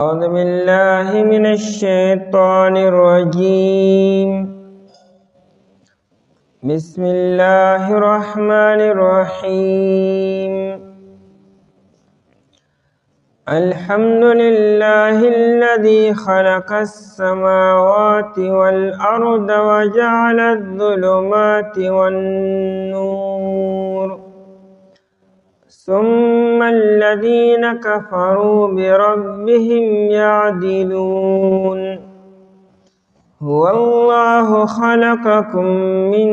أعوذ بالله من الشيطان الرجيم. بسم الله الرحمن الرحيم. الحمد لله الذي خلق السماوات والأرض وجعل الظلمات والنور ثم الذين كفروا بربهم يعدلون. هو الله خلقكم من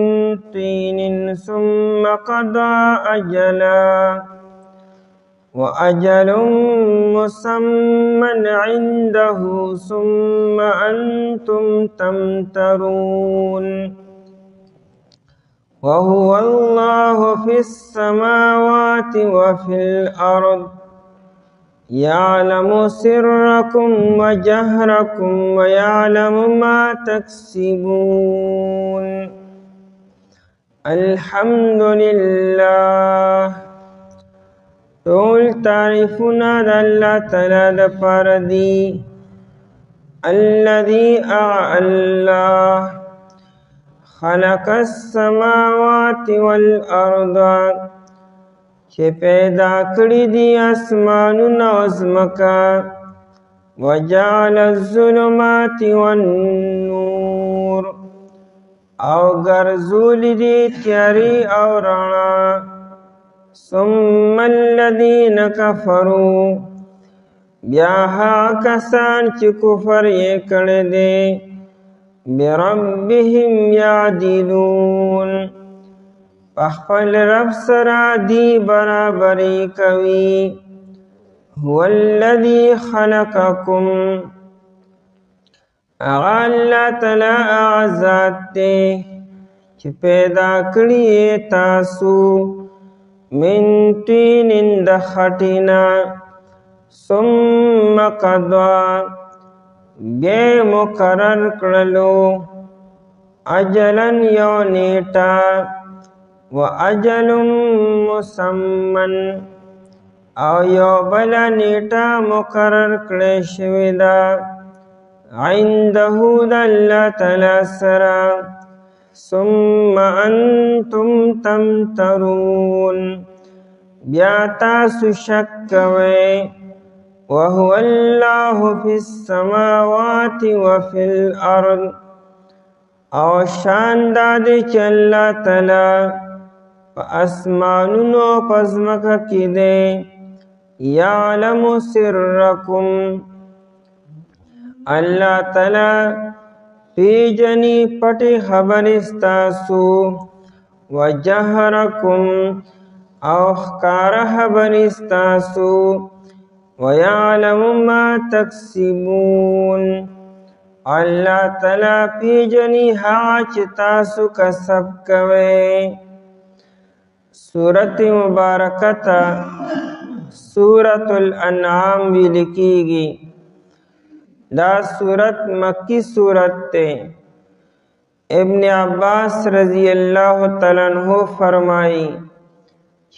طين ثم قضى أجلا وأجل مسمى عنده ثم أنتم تمترون. وهو الله في السماوات وفي الأرض يعلم سركم وجهركم ويعلم ما تكسبون. الحمد لله. ټول تعریفونه د الله تعالی دپاره دي. الذي الله خلق السماوات والارض چې پیدا کړي دي اسمانونه او ځمکه. وجعل الظلمات والنور او ګرځولي دي تیارې او رڼا. ثم الذين كفروا بیا هغه کسان چې کفر یې کړی دی بربهم یعدلون پخپل رب سره دی برابری کوي. هو الذي خلقكم اغا اللہ تعالی اعزاد دی چې پیدا کړی تاسو من طین د خټینا ثم قضا بیا مقرر کړلو اجلن یو نیټه و اجل مسمن او یو بل نیټه مقرر کړی شوې ده عنده د الله تعالی سره. ثم انتم تمترون بیا تاسو شک کوئ. وهو الله في السماوات وفي الأرض او شان دادی چې الله تعالی په اسمانونو په ځمکه کې دی. یعلم سرکم الله تعالی پیژني پټې خبرې ستاسو. وجهرکم او ښکاره خبرې ستاسو. وَيَعْلَمُ مَا تَكْسِبُونَ اللہ تعالی پیژني هغه چې تاسو کسب کوئ. سورت مبارکه ته سورت الانعام ویل کیږي. دا سورت مکی سورت ته. ابن عباس رضی اللہ تعالی عنہ فرمائی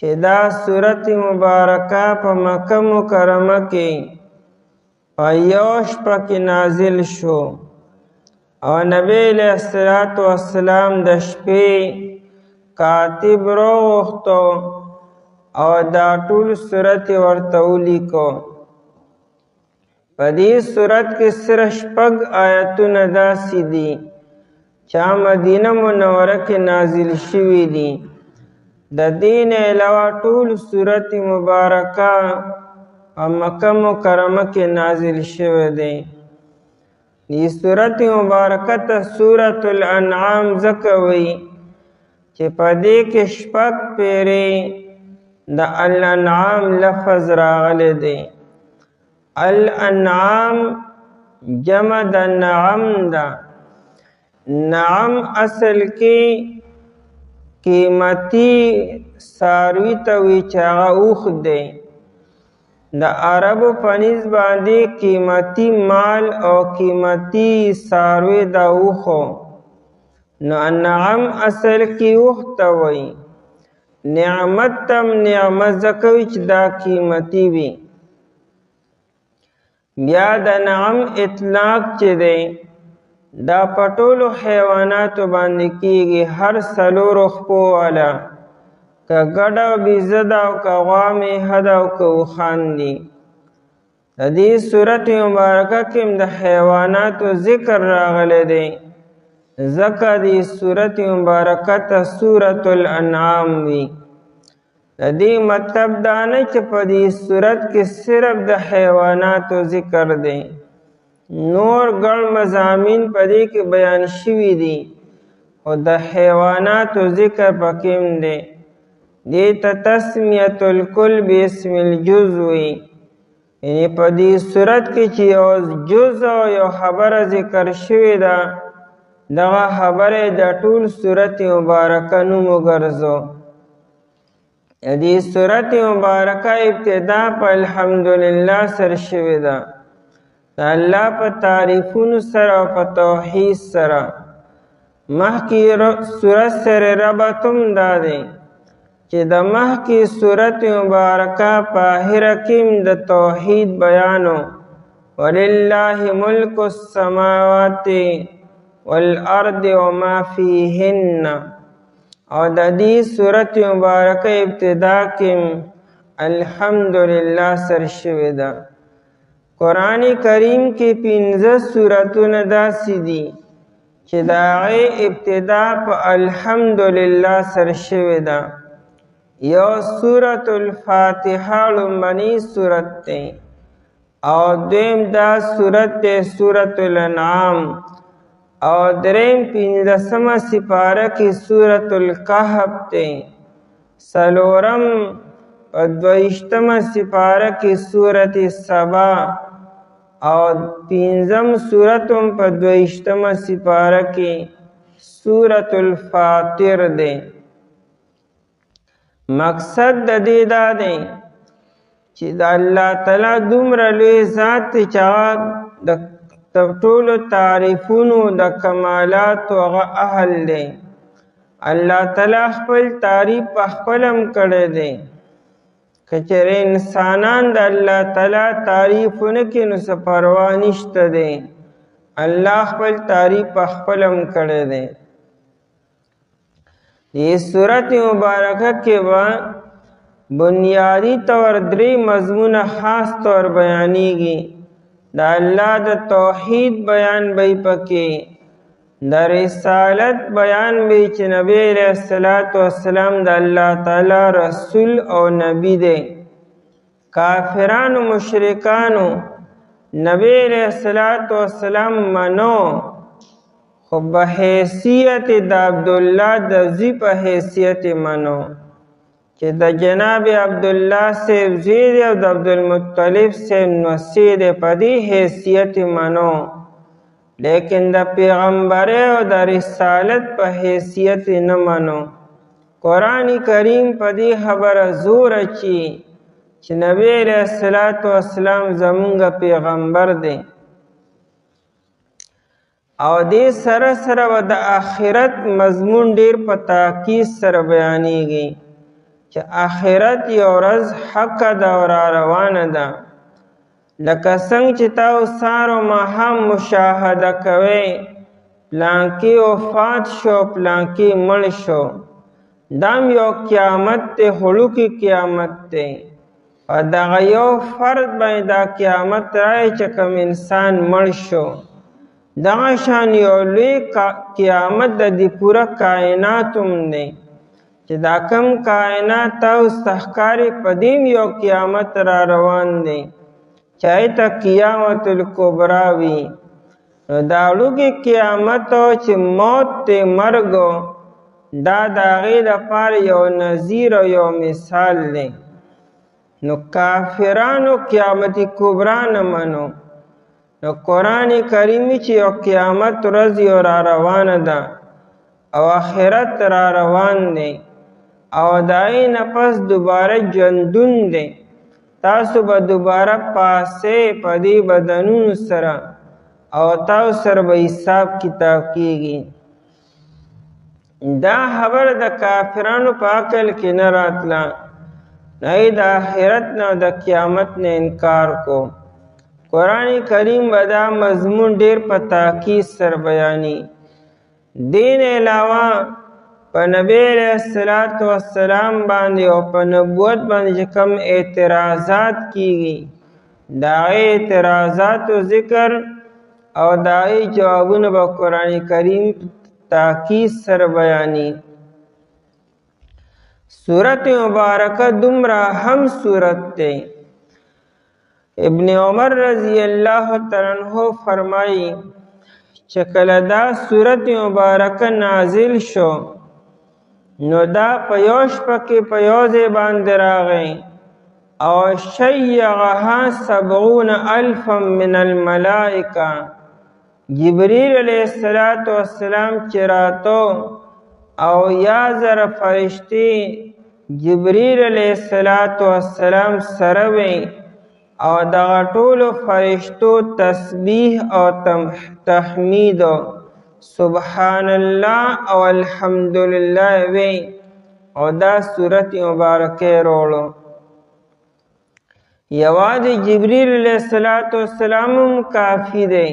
چې دا سورت مبارکه په مکه مکرمه کې په یو شپه کې نازل شو او نبی علیہ الصلوۃ والسلام د شپې کاتب راوغوښتو او دا ټول سورت ورته ولیکو. په دې سورت کې صرف شپږ آیتونه داسې دي چې مدینه منوره کې نازل شوي دي. د دین علاوه ټول سورت مبارکه په مکه مکرمه کې نازل شوی دی. دې سورت مبارکه ته سورت الانعام ځکه وایي چې په دې کې شپږ پیرې د الانعام لفظ راغلی دی. الانعام جمع د نعم ده. نعم اصل کې قیمتی ساروی ته وی چې هغه اوښ دی. د عربو په نسبت باندې قیمتي مال او قیمتي ساروی د اوښو. نو نعم اصل کې اوښ ته وایي. نعمت تم نعمت زکوی چې دا قیمتی وي. بیا د نعم اطلاق چې دی دا پټولو حیواناتو باندې کیږي، هر څلورو خپو والا، که ګډه او بیزه ده او که غوا میښه ده او که اوښان دي. د دې صورت مبارکه کې د حیواناتو ذکر راغلی دی، ځکه دې صورت مبارکه ته سورة الانعام وي. د دې مطلب دا نه چې په دې صورت کې صرف د حیواناتو ذکر دی، نور ګڼ مضامین په دې کې بیان شوي دي، خو د حیواناتو ذکر پکې هم دی. دې ته تسمیة الکل باسم الجز وي، یعنی په دې صورت کې چې یو جز او یو خبره ذکر شوې ده، دغه خبره د ټول صورت مبارکه نوم وګرځو. دې صورت مبارکه ابتدا په الحمدلله سره شوې ده، د الله په تعریفونو سره او په توحید سره. مخکې صورت سره ربط هم دا دی چې د مخکې صورت مبارکه په آخره کې د توحید بیانو، ولله ملک السماوات والارض وما فیهن، او د دې صورت مبارکه ابتدا کې الحمدلله سره شوې ده. قرآن کریم کې 15 سورتونه داسې دي چې د هغې ابتدا په الحمدلله سره شوې ده. یو سورة الفاتحه لومړنی سورت دی، او دویم دا سورت دی سورة الانعام، او دریم 15مه سپاره کې سورة الکهف دی، څلورم په 22مه سپاره کې سورة سبا، او 5م سورت هم په 22مه سپاره کې سورة الفاطر دی. مقصد د دې دا دی چې د الله تعالی دومره لوی ذات دی چې هغه د ټولو تعریفونو د کمالاتو هغه اهل دی. الله تعالی خپل تعریف په خپل هم کړی دی. که چېرې انسانان د الله تعالی تعریف ونه کړي نو څه پروا نشته دی، الله خپل تعریف په خپل هم کړی دی. دې صورت مبارکه کې به بنیادی طور 3 مضمونه خاص طور بیانېږي. د الله د توحید بیان به پکې، د رسالت بیان به چې نبی علیہ الصلوۃ والسلام د الله تعالی رسول او نبی دی. کافرانو مشرکانو نبی علیہ الصلوۃ والسلام منو، خو په حیثیت د عبدالله د زوی په حیثیت منو چې د جناب عبدالله صاحب زوی دی او د عبدالمطلب صاحب نوسی دی، په دې حیثیت منو، لیکن د پیغمبرۍ او د رسالت په حیثیت نه منو. قرآن کریم په دې خبره زور اچي چې نبی علیہ الصلوۃ والسلام زمونږ پیغمبر دی. او دې سره سره و د آخرت مضمون ډیر په تاکید سره بیانېږي چې آخرت یو ورځ حق ده او را روانه ده. لکه څنګه چې تاسو سهار او ماښام مشاهده کوئ، پلانکي وفات شو، پلانکي مړ شو، دا یو قیامت دی، هلوکي قیامت دی. او دغه یو فرد باندې دا قیامت راځي چې کوم انسان مړ شو، دغه شان یو لوی قیامت د دې پوره کائنات هم دی چې دا کم کائنات تاسو ته ښکاري، په دې یو قیامت را روان دی چې ته قیامت الکبرا وي. نو دا لوی قیامت چې موت ته مرګ، دا د هغې لپاره یو نظیر او یو مثال دی. نو کافرانو قیامت کبرا نه منو. نو قرآن کریمی چې یو قیامت ورځ یو را روانه ده او آخرت را روان دی، او د هغې نه پس دوباره ژوندون دی. تاسو به دوباره پاسې په دې بدنونو سره، او تاسو سره به حساب کتاب کیږي. دا خبره د کافرانو په عقل کې نه راتله، نه د آخرت نه د قیامت نه انکار کو. قرآن کریم بدا مضمون ډیر په تاکید سره بیانی. دین علاوه په نبی علیہ الصلوۃ والسلام باندې او په نبوت باندې کوم اعتراضات کیږي دا اعتراضات ذکر او دای جوابونه به قرآن کریم تاکید سره بیانی. سورت مبارکه دومره هم سورت ته ابن عمر رضی الله تعالی عنہ فرمایي چې کله دا سورت مبارکه نازل شو نو دا په یو شپه کې په یو ځای باندې راغی او شیعها 70,000 من الملائکه. جبریل علیہ السلام چې راتو او یا زر فرشتي جبریل علیہ السلام سره وی او دغه ټولو فرشتو تسبیح او تحمید سبحان الله او الحمدلله وی او دا سورت مبارکه روړو. یواد جبریل علیہ السلام کافی دی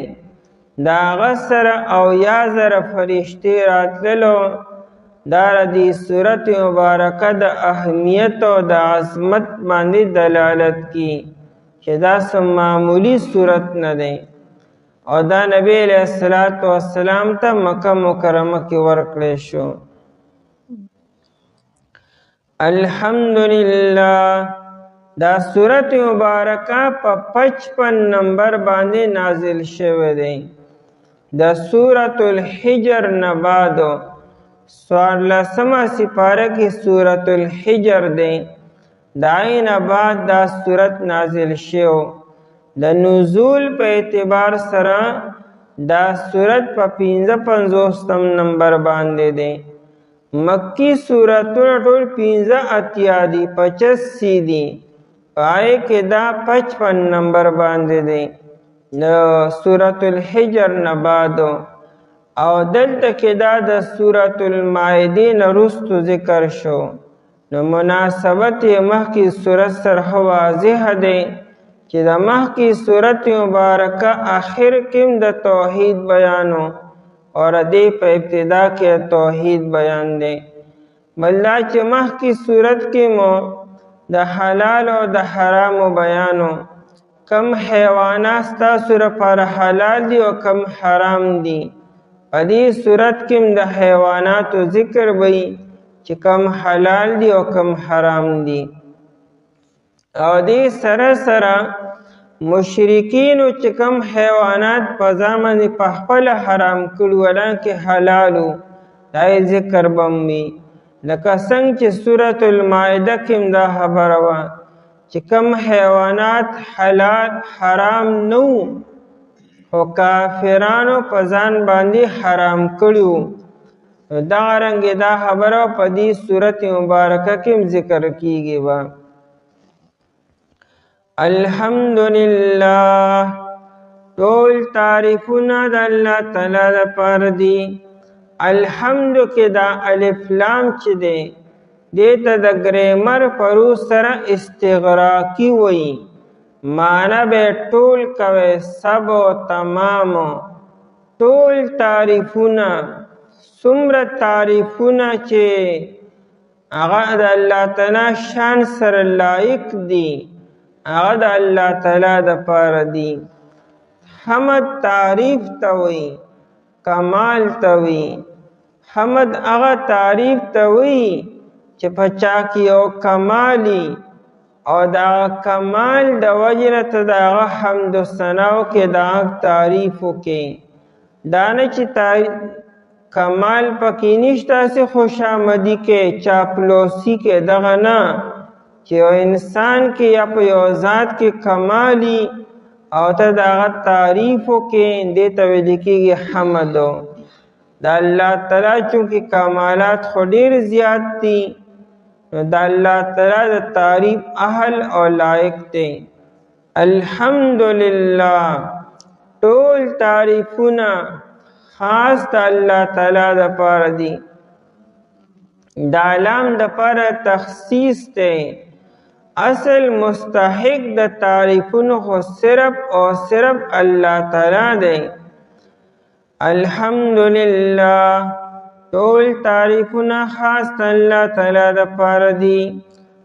دا غسر او یا زر فرشتي راتللو دا دی سورت مبارکه د اهمیت او د عظمت باندې دلالت کی چې دا سم معمولی سورت نه دی او دا نبی علیہ السلام ته مکه مکرمه کې ورکړل شو. الحمدلله دا سورت مبارکه په 55 نمبر باندې نازل شوه دی. دا سورت الحجر نه بعد 14 سپاره کې سورت الحجر دی. داین بعد دا سورت نازل شو. د نزول په اعتبار سره دا سورت په 55 نمبر باندې دی. مکی سورتونه ټول 85 دي 85 دي پای کې دا 55 نمبر باندې دی د سورت الحجر نه بعد او دلته کې دا د سورت المائده نه وروسته ذکر شو. نو مناسبت مخکی صورت سره واضح دی چې د مخکی صورت مبارکه آخر کې د توحید بیانو اور دې په ابتدا کې توحید بیان دی. بلدا چې مخکی صورت کې مو د حلال او د حرام بیانو کم حیوانات تاسو لپاره حلال دي او کم حرام دي. په دې صورت کې د حیواناتو ذکر وي چې کم حلال دي او کم حرام دي. او دې سره سره مشرکینو چې کم حیوانات په ځامن په خپل حرام کړو ولکه حلالو دای ذکر بمي لکه څنګه چې سورۃ المائده کې دا خبره وا چې کم حیوانات حلال حرام نو او کافرانو په ځان باندې حرام کړو دا رنګ دا خبره په دې سورۃ مبارکه کې ذکر کیږي وا. الحمدلله ټول تعریفونه د الله تعالی لپاره دي. الحمد کې دا الف لام چې دی دې ته د ګریمر پرو سره استغراقی وایي معنی به ټول کوي سب او تمام ټول تعریفونه څومره تعریفونه چې هغه د الله تعالی شان سره لایق دي هغه د الله تعالی د پاره دي. حمد تعریف ته وایي کمال ته وایي. حمد هغه تعریف ته وایي چې په چا کې یو کمالي او دا کمال د وجه ته د هغه حمد و ثناو کې دا تعریف وکړي. دا نه چې کمال پکې نشته سه خوشامدی کې چاپلوسی کې دغه نه چې انسان کې یا په یو ذات کې کمالی او ته دغه تعریف وکړي دې ته ویل کېږي حمد. د الله تعالی چونکې کمالات خو ډېر زیات دي نو د الله تعالی د تعریف اهل او لایق دی. الحمدلله ټول تعریفونه خاص د الله تعالی د پاره دي. د علام د پاره تخصیص دی اصل مستحق د تعریفونو خو صرف او صرف الله تعالی دی. الحمدلله ټول تعریفونه خاص الله تعالی د پاره دي.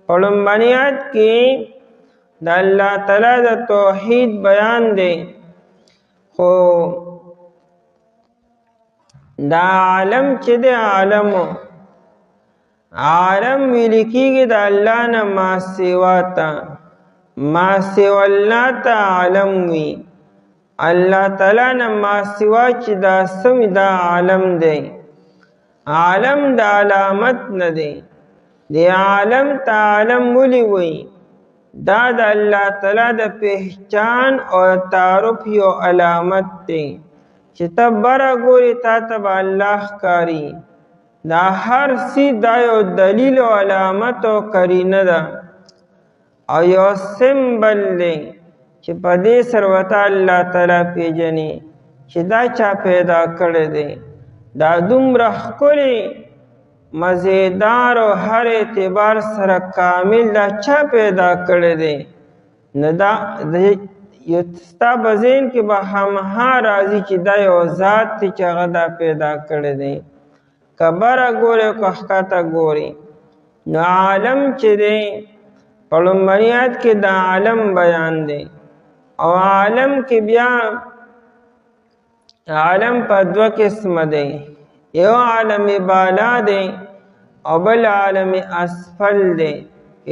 په لومړني آیت کې د الله تعالی د توحید بیان دی، خو دا عالم چې د عالم ویل کېږي د الله نه ما سوا ته، ما سوا الله ته عالم وي. الله تعالی نه ما سوا چې دا سوي دا عالم دی. عالم د علامت نه دی. دی عالم ته عالم ولي وي؟ دا د الله تعالی د پہچان او تعارف یو علامت دی چې ته بره ګورې تا ته به الله ښکاري. دا هر څه دا یو دلیل او علامت او قرینه ده او یو سمبل دی چې په دې سره ورته الله تعالی پیژني چې دا چا پیدا کړی دی. دا دومره ښکلی مزیدار او هر اعتبار سره کامل دا چا پیدا کړی دی؟ نو دا ستا په ذهن کې به همها راځي چې دا یو ذات دی چې هغه دا پیدا کړی دی. که بره ګورې که ښکته ګورې. نو عالم چې دی په لومړني آیت کې د عالم بیان دی او عالم کې بیا عالم په دوه قسمه دی. یو عالم بالا دی او بل عالم اسفل دی،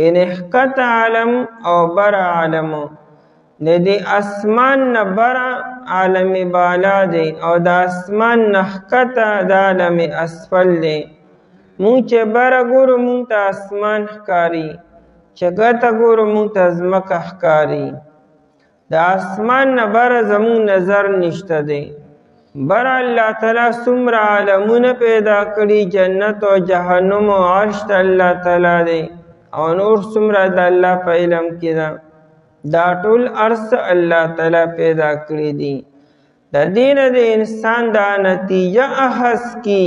یعنی ښکته عالم او بر عالم. د دې اسمان نه بر عالم بالا دی او د اسمان نه ښکته د عالم اسفل دی. مونږ چې بره ګورو مونږ ته اسمان ښکاري، چې ښکته ګورو مونږ ته ځمکه ښکاري. د اسمان نه بره زمونږ نظر نشته دی. بر الله تعالی څومره عالمونه پیدا کړي، جنت او جهنم او عرش ته الله تعالی دی او نور څومره د الله په علم کې ده. دا ټول ارس الله تعالی پیدا کړي دي. د دې نه د انسان دا نتیجه اخذ کی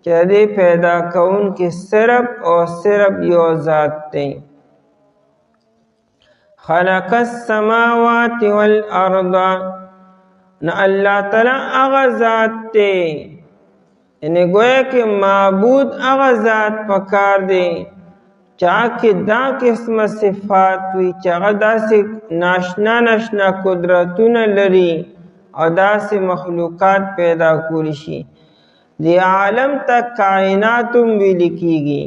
چې دې پیدا کوونکي صرف او صرف یو ذات دی. خلق السماوات والارض، نو الله تعالی هغه ذات دی، یعنی گویا کہ معبود هغه ذات پکار دی چا کې دا قسم صفات وي چې هغه داسې ناشنا قدرتونه لري او داسې مخلوقات پیدا کولی شي. دی عالم ته کائنات هم ویل کېږي.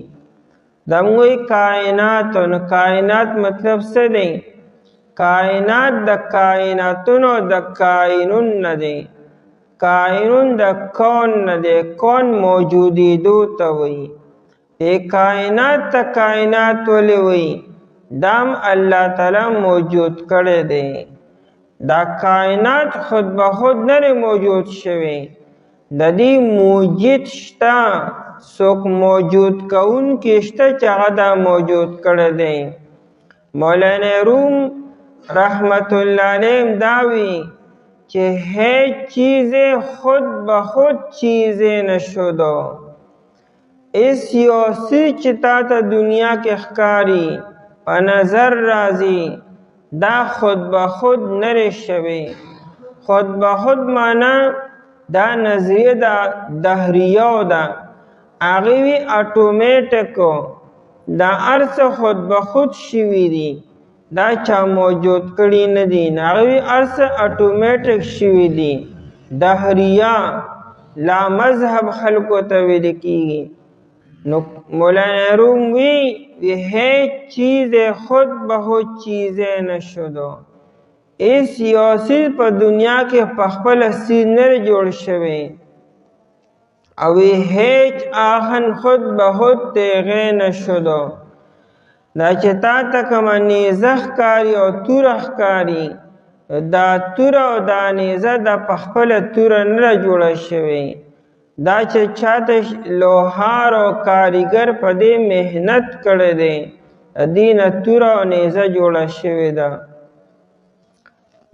دا موږ کائنات، نو کائنات مطلب څه دی؟ کائنات د کائناتونو د کائنون نه دی. کائنون د کون نه دی. کون موجودیدو ته وایي. دی کائنات ته کائنات ولې وایي؟ دام الله تعالی موجود کړی دی. دا کائنات خود به خود نه موجود شوی، د دې موجود شته، څوک موجود کوونکی شته چې هغه دا موجود کړی دی. مولانا روم رحمت الله علیه داوی کہ ہے چیزیں خود بخود چیزیں نشدو. اس یوسی چتا تا دنیا کے خکاری پا نظر رازی دا خود بخود نرشوی. خود بخود مانا دا نظریه دا دهریو دا آغیوی اتومیٹکو دا ارس خود بخود شوی دی، دا چا موجود کړي نه دي. هغوی ارس اتومیټک شوي دي. دهریه لا مذهب خلکو ته ویل کېږي. نو مولانا روم وی هیچ چیز خود به خود چیزیں نشدو. اس یو څیز په دنیا کې په خپله څیز نه جوړ شوی او هیچ آخن خود به خود تیغې نشدو. دا چې تا ته کومه نیزه ښکاري او توره ښکاري، دا توره او دا نیزه دا په خپله توره نه جوړه شوې. دا چې چاته لوهار او کاریګر په دې محنت کړی دی، دې نه توره او نیزه جوړه شوې ده.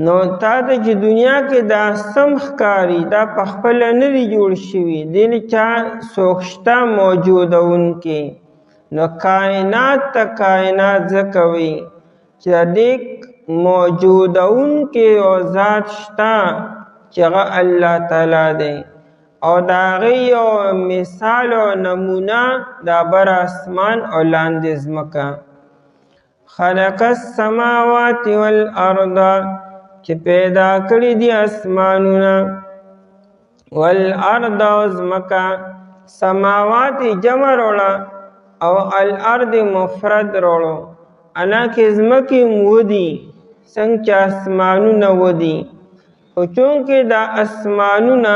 نو تا ته چې دنیا کې دا سم ښکاري، دا په خپله نه دي جوړ شوي، دې نه چا څوک شته موجودونکي. نو کائنات تا کائنات زکوی چې دیک موجودون کې او ذات شتا چې هغه الله تعالی دی او دا غي او مثال او نمونه دا بر اسمان او لاندې ځمکه خلق السماوات والارض چې پیدا کړی دي اسمانونه والارض او ځمکه سماوات جمع روړه او الارض مفرد روړو انا کې ځمکې مودي څنګه چې اسمانونه ودي خو چونکې دا اسمانونه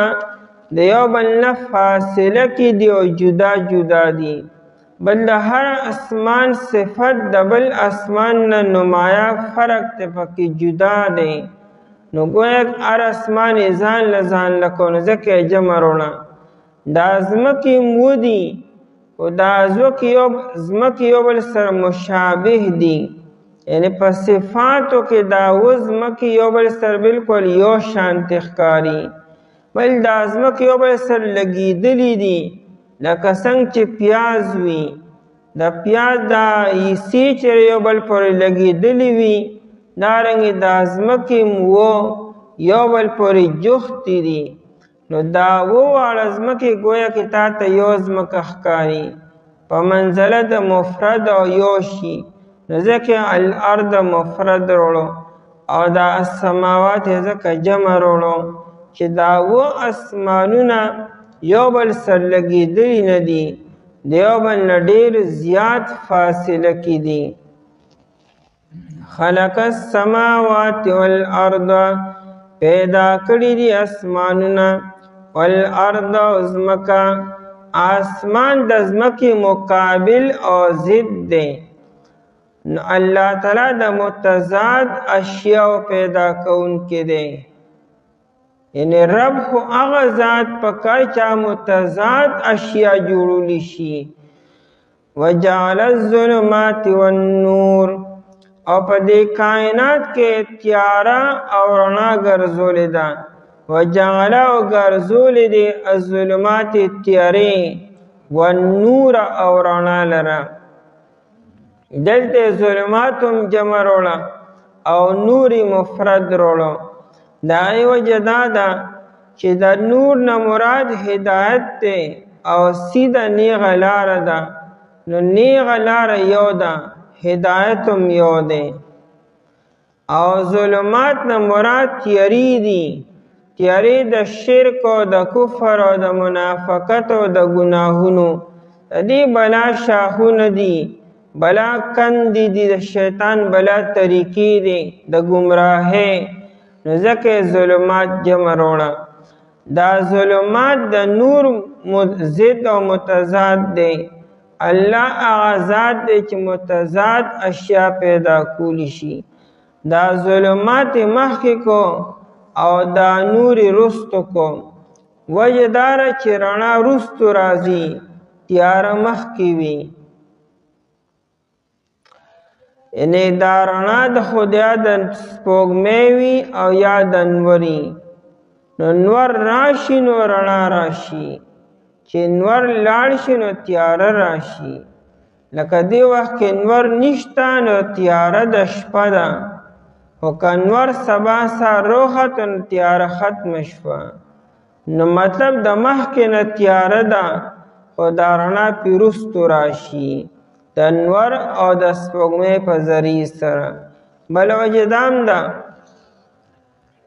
د یو بل نه فاصله کې دي او جدا جدا دي بل د هر اسمان صفت د بل اسمان نه نمایه فرق ته پکې جدا دی نو گویا هر اسمان ځان له ځان له کو نو ځکه جمع روړه دا ځمکې مودي او دا ځمکې یو بل سره مشابه دي یعنی په صفاتو کې دا ځمکې یو بل سره بالکل یو شانتې ښکاري بل دا ځمکې یو بل سره لګېدلي دي لکه څنګه چې پیاز وي د پیاز دا حصې چې یو بل پورې لګېدلي وي دارنګې دا ځمکې یو بل پورې جوختې دي نو دا واړه ځمکې گویا کې تا ته یو ځمکه ښکاري په منزله د مفرد او یو شي نو ځکه الارض مفرد روړو او دا السماوات ځکه جمع روړو چې دا اسمانونه یو بل سره لګېدلي نه دي د یو بل نه ډېر زیات فاصله کې دي خلق السماوات والارض پیدا کړي دي اسمانونه والارض او ځمکه آسمان د ځمکې مقابل او ضد دی نو الله تعالی د متضاد اشیاء پیدا کوونکی دی یعنی رب خو هغه ذات پکار چا متضاد اشیاء جوړولی شي وجعل الظلمات والنور او په دې کائنات کې تیاره او رڼا ګرځولې ده وجعل او ګرځولې دي الظلمات تیارې والنور او رڼا لره دلته ظلماتم جمع روړه او نوري مفرد روړه دا وجه دا ده چې د نور نه مراد هدایت دی او سیده نیغه لاره ده نو نیغه لاره یو ده هدایتم یو دی او ظلمات نه مراد تیاری دي تیاری د شرک او د کفر او د منافقت او د ګناهونو دې بلا شاخونه دي بلا کندې دي د شیطان بلا طریقې دي د گمراهۍ نو ځکه ظلمات جمع روړه دا ظلمات د نور ضد او متضاد دی الله هغه ذات دی چې متضاد اشیاء پیدا کولی شي دا ظلمات مخکې کو او دا نور رستو کو وجه داره چې رڼا رستو راځي تیاره مخکې وي یعنی دا رڼا د خدای د سپوږمۍ وي او یا د انوري نو نور راشي نو رڼا راشي چې نور لاړ شي نو تیاره راشي لکه دې وخت کې نور نشته نو تیاره د شپه ده خو که نور سبا سهار روخت نو تیاره ختمه شوه نو مطلب د مخکې نه تیاره ده خو دا رڼا پې وروستو راشي د نور او د سپوږمۍ په ذریعې سره بل وجه دام ده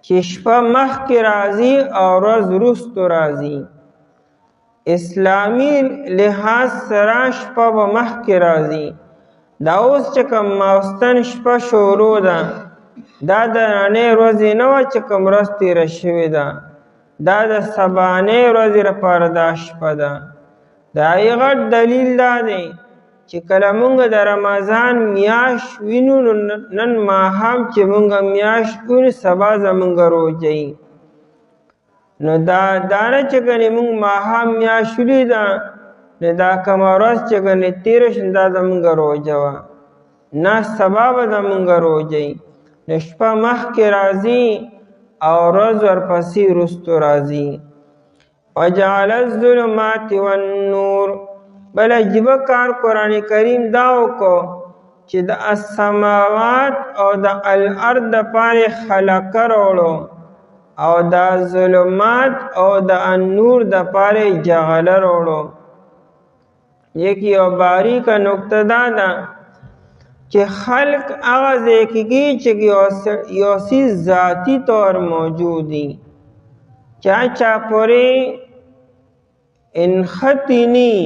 چې شپه مخکې راځي او ورځ وروستو راځي اسلامي لحاظ سره شپه به مخکې راځي دا اوس چې کوم ماوستن شپه شروع ده دا د نننۍ ورځې نه وه چې کوم ورځ تېره شوې ده دا د سبانۍ ورځې لپاره دا شپه ده د هغې غټ دلیل دا دی چې کله مونږ د رمضان میاشت وینو نن ماښام چې مونږ میاشت وینو سبا زمونږ روژه نو دا نه چې ګنې مونږ ماښام میاشت ولیده نو دا کومه ورځ چې ګنې تېره شوه دا زمونږ روژه وه نه سبا به زمونږ روژه نو شپه مخکې راځي او ورځ ورپسې وروستو راځي وجعل الظلمات والنور بل عجیبه کار قرآن کریم دا وکړو چې د السماوات او د الارض دپاره خلقه راوړو او د ظلمات او د النور دپاره جعله راوړو. یو باریکه نکته دا ده چې خلق هغه ځای کېږي چې یو څیز ذاتي طور موجود وي، چا پورې انخطي ني،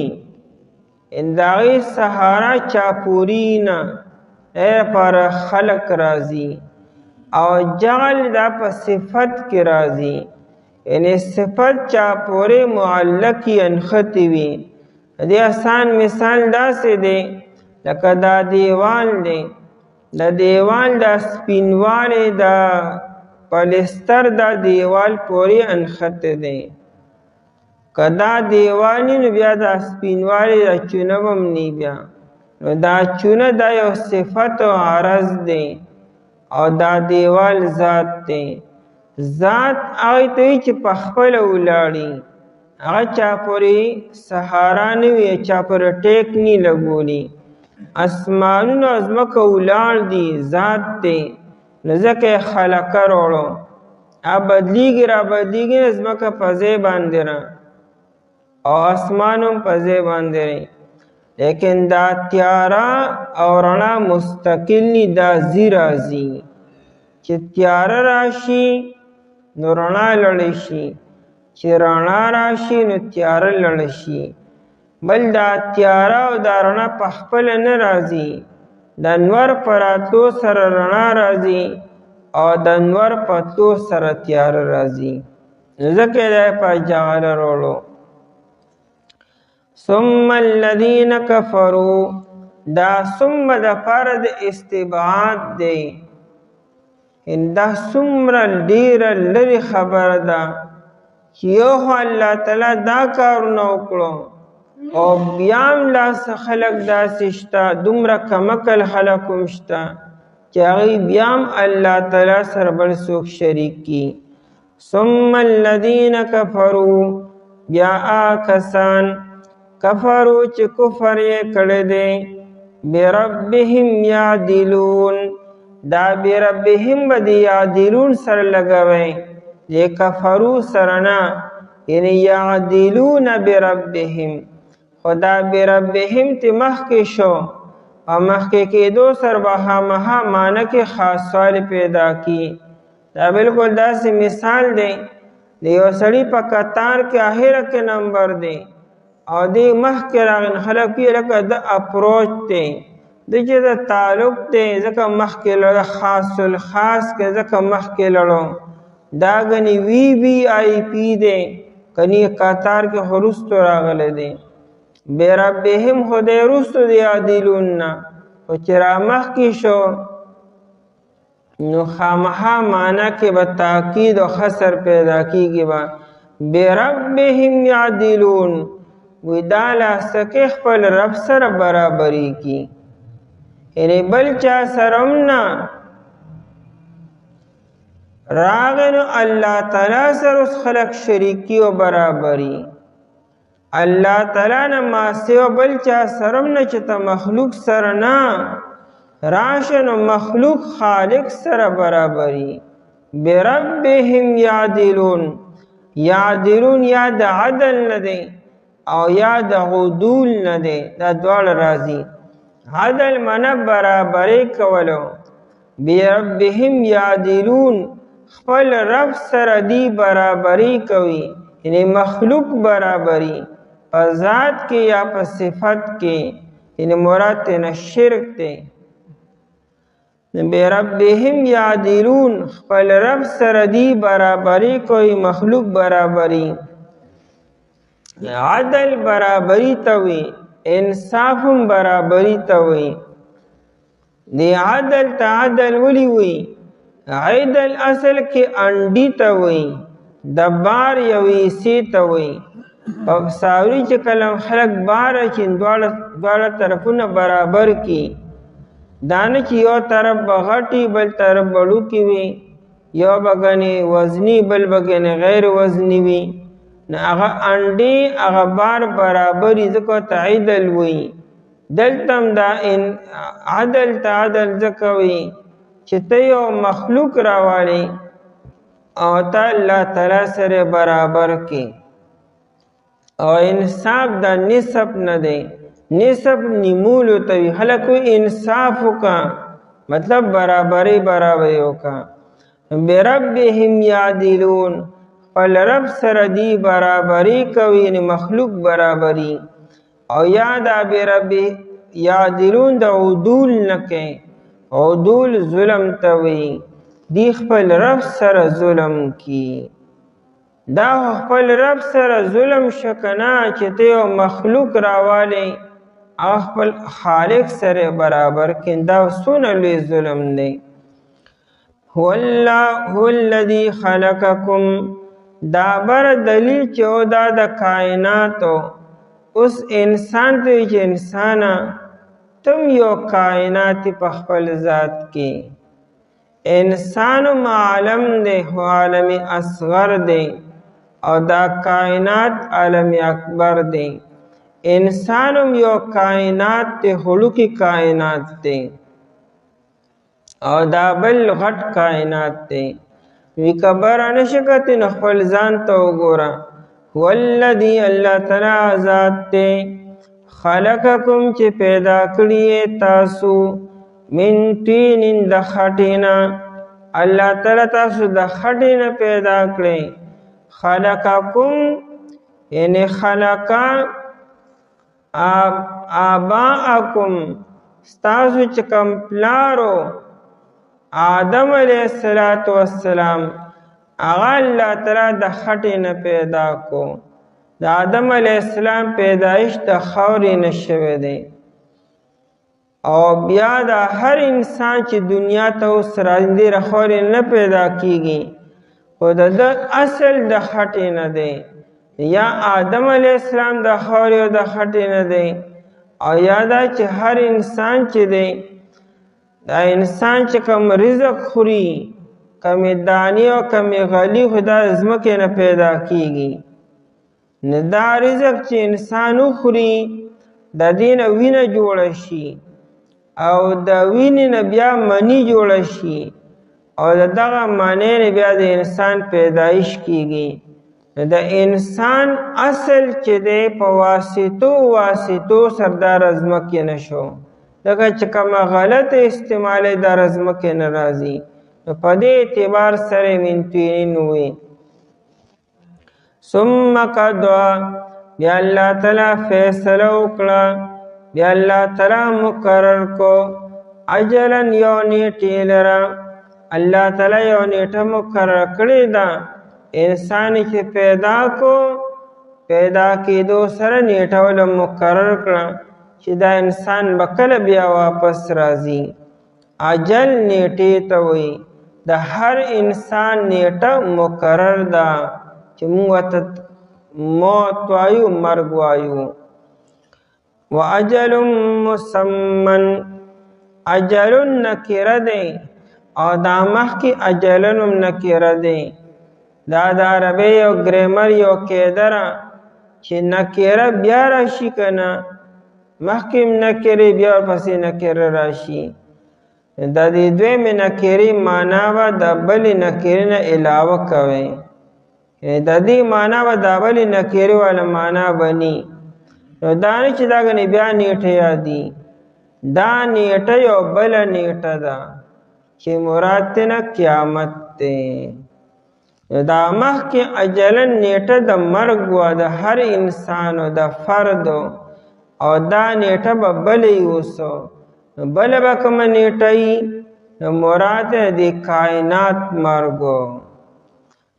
د هغې سهاره چاپوري نه، دې لپاره خلق راځي. او جعل دا په صفت کې راځي، یعنې صفت چاپورې معلقي انخطي وي. دې آسان مثال داسې دی لکه دا دیوال دی، د دیوال دا سپینوالی دا پلستر دا دیوال پورې انخطی دی. که دا دیوال نی نو بیا دا سپینوالی دا چونه بم نی بیا، نو دا چونه دا یو صفت و عرض دی او دا دیوال ذات دی. ذات هغې ته وایي چې پخپله ولاړي، هغه چا پورې سهاره نه وي، چا پورې ټیک نی لګولی. اسمانونه او ځمکه ولاړ دي، ذات دی، نو ځکه یې خلقه راوړو. بدلیږي را بدلیږي نه، ځمکه په ځای باندې را او اسمان هم په ځای باندې دی. لیکن دا تیاره او رڼا مستقل ني، دا ځي راځي. چې تیاره راشي نو رڼا لړی شي، چې رڼا راشي نو تیاره لړی شي. بل دا تیاره او دا رڼا په خپله نه راځي، د انور په راتلو سره رڼا راځي او د انور په تلو سره تیاره راځي. ځکه یې په جعله راوړو. ثم الذین کفروا، دا ثم دپاره د استبعاد دی، دا څومره ډېره لرې خبره ده چې یو خو الله تعالی دا کارونه وکړو او بیا هم لا څه خلک داسې شته، دومره کمعقل خلک هم شته چې هغوی بیا هم الله تعالی سره بل څوک شریک کي. ثم الذین کفروا، بیا کسان کفرو چې کفر یې کړی دی، بربهم یعدلون، دا بربهم به د یعدلون سره لګوئ، د کفرو سره نه، یعنی یعدلون بربهم. خو دا بربهم تی مخکې شو او مخکې کېدو سره به خامخا معنی کې خاصوالی پیدا کی. دا بالکل داسې مثال دی د یو سړي په قطار کې آخره کې نمبر دی او دی مخکې راغلی خلک پې لکه د اپروچ دی، د چې د تعلق دی ځکه مخکې لړه، خاص الخاص کې ځکه مخکې لړو. دا ګنې VVIP دی، کنی قطار کې خو وروستو راغلی دی. بربهم خو دی وروستو د یعدلون نه، خو چې را مخکې شو نو خامخا معنی کې به تاکید او خسر پیدا کېږي. به بربهم یعدلون، وی دا لاسکې خپل رب سره برابري کی، یعنی بل چا سره هم نه راغی نو الله تعالی سره اوس خلق شریکی او برابري. الله تعالی نه ما سوا بل چا سره هم نه چې ته مخلوق سره نه راشه نو مخلوق خالق سره برابري. بربهم یعدلون، یعدلون یا د عدل نه دی او یا د عدول نه دی، دا دواړه راځي. عدل معنی برابري کولو، بربهم یعدلون خپل رب سره دی برابري کوي، یعنی مخلوق برابري په ذات کې یا په صفت کې، یعنی مراد نه شرک دی. بربهم یعدلون خپل رب سره دی برابري کوي، مخلوق برابري. عدل برابري ته وي، انصاف هم برابري ته وي. دی عدل ته عدل ولی وي؟ عدل اصل کې انډي ته وي، د بار یو حصې ته وي. په ساوري چې کله خلک بار چې دواړه طرفونه برابر کی، دانه چې یو طرف به غټي بل طرف بړوکي وي، یو به ګنې وزني بل به ګنې غیر وزني وي، هغه انډې هغه بار برابري ځکه ته عدل وي. دلته هم دا عدل ته عدل ځکه وي چې ته یو مخلوق راوالې او ته الله تعالی سره برابر کې. او انصاف دا نسب نه دی، نسب نیمولو ته وي. خلک وایي انصاف وکړه، مطلب برابري وکړه. بربهم یعدلون، خپل رب سره دی برابري کوي، یعنې مخلوق برابري. او یا دا برب یعدلون د عدول نه کوي، عدول ظلم ته وي، دی خپل رب سره ظلم کی. دا خپل رب سره ظلم شکنه چې ته یو مخلوق راوالی او خپل خالق سره برابر کړي، دا څونه لوی ظلم دی. هو الذی خلقکم، دا بر دلیل چې او دا د کائناتو. اوس انسان ته چې انسانا تم یو کائنات په خپل ذات کې. انسان عالم دی، هو عالم اصغر دی او دا کائنات عالم اکبر دی. انسانم یو کائنات ته، خلقی کائنات ته او دا بل غټ کائنات ته. وی کبر نشکتی نخپل ځان ته وګوره. والذی الله تعالی ذات ته خلقکم چې پیدا کړی تاسو من طین د خټینا. الله تعالی تاسو د خټینا پیدا کړی. خلقکم یعنی خلقا آباءکم، ستاسو چې کوم پلارو آدم علیه السلام هغه الله تعالی د خټې نه پیدا کو. د آدم علیه السلام پیدایش د خاورې نه شوی دی. او بیا د هر انسان چې دنیا ته اوس راځي د خاورې نه پیدا کیږي، خو د اصل د خټې نه دی. یا آدم علیه السلام د خاورې او د خټې نه دی، او یا دا چې هر انسان چې دی، دا انسان چې کوم رزق خوري، کمی دانی او کمی غلی، خو دا ځمکې نه پیدا کیږي. نه دا رزق چې انسان وخوري د دې نه وینه جوړه شي، او د وینې نه بیا منی جوړه شي، او د دغه منی نه بیا د انسان پیدایش کیږي. د انسان اصل چې دی په واسطو سردار ځمکې نه شو، دغه چې کومه غلط استعمال د ځمکې نه راځي. نو په دې اعتبار سره من طین وي. ثم قضا، بیا الله تعالی فیصله وکړه، بیا الله تعالی مقرر کو اجلا یو نیټې لره. الله تعالی یو نیټه مقرر کړې ده. انسان چې پیدا کو، پیدا کېدو سره نیټه ول مقرر کړه چې دا انسان به کله بیا واپس راځي. اجل نیټې ته وایي. د هر انسان نیټه مقرر ده چې موږ ته موت وایو، مرګ وایو. و اجل مسمن، اجل نکره دی او دا مخکې اجلنم نکره دی. دا د عربی یو ګریمر یو قاعده چې نکره بیا راشي کنه، مخکې نکره بیا پسې نکره راشي. د دې دویمې نکرې معنا به د بلې نکرې نه علاوه کوي. د دې معنا به د بلې نکرې والا معنا بني. نو دا نه چې دا ګنې بیا نیټه یادي، دا نیټه یو بله نیټه ده چې مراد نه قیامت دی. دا مخکې اجلن نیټه د مرګ وه د هر انسان او د فرد، او دا نیټه به بلې اوسو. بله به کومه نیټه وي، مراد د کائنات مرګو.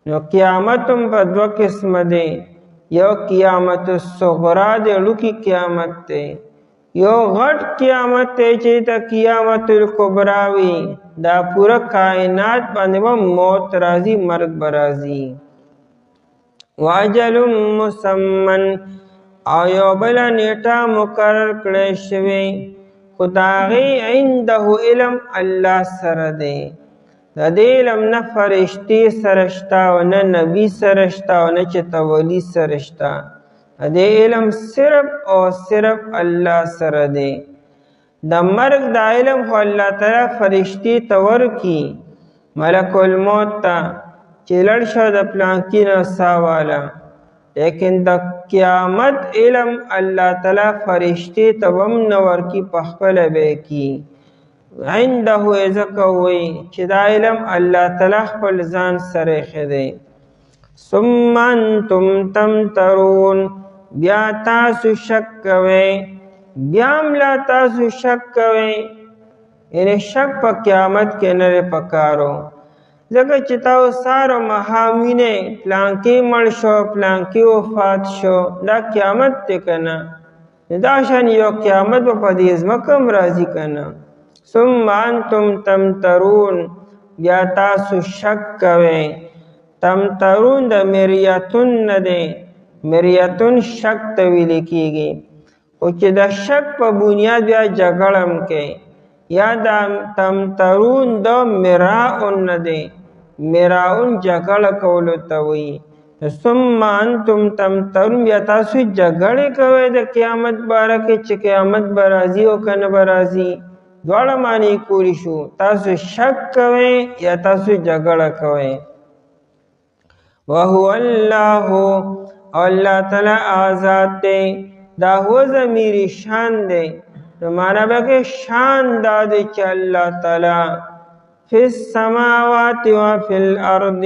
نو قیامت هم په دوه قسمه دی. یو قیامت الصغرا دی، لوکی قیامت دی. یو غټ قیامت دی چې ته قیامت الکبرا وي. دا پورا کائنات باندې به موت راځي، مرګ به راځي. واجل مسمن، او یو بله نیټه مقرر کړی شوی، خو د هغې عنده علم الله سره دی. د دې علم نه فرشتي سره شته او نه نبي سره شته او نه چې ته ولی سره شته. د دې علم صرف او صرف الله سره دی. د مرګ د علم خو الله تعالی فرشتي ته ورکي، ملک الموت ته چې لړ شه د پلانکي نه ساه واله، لیکن د قیامت علم الله تعالی فرشتي ته هم نه ورکي، پخپله به یې کي. عنده ځکه وایي چې دا علم الله تعالی خپل ځان سره ایښی دی. ثم انتم تمترون، بیا تاسو شک کوئ، بیا هم لا تاسو شک کوئ، یعنی شک په قیامت کې نه دی پکارو. ځکه چې تاسو سهار او ماښام وینئ پلانکي مړ شو، پلانکي وفات شو، دا قیامت دی که نه؟ دا شان یو قیامت به په دې ځمکه هم راځي که نه؟ ثم انتم تمترون، بیا تاسو شک کوئ. تمترون د مریتون نه دی، مریتون شک ته ویل کېږي، خو چې د شک په بنیاد بیا جګړه هم کوي. یا د تمترون د مراؤن نه دی، مراؤن جګړه کولو ته وایي. ثم انتم تمترون، بیا تاسو جګړې کوئ د قیامت باره کې چې قیامت به راځي او که نه به راځي. دواړه معنی کولی شو، تاسو شک کوئ یا تاسو جګړه کوئ. وهو الله، الله تعالی آزاد دی. دا هو ضمیر شان دی، نو معنی به کې شان دا دی چې الله تعالی فی السماوات و فی الارض،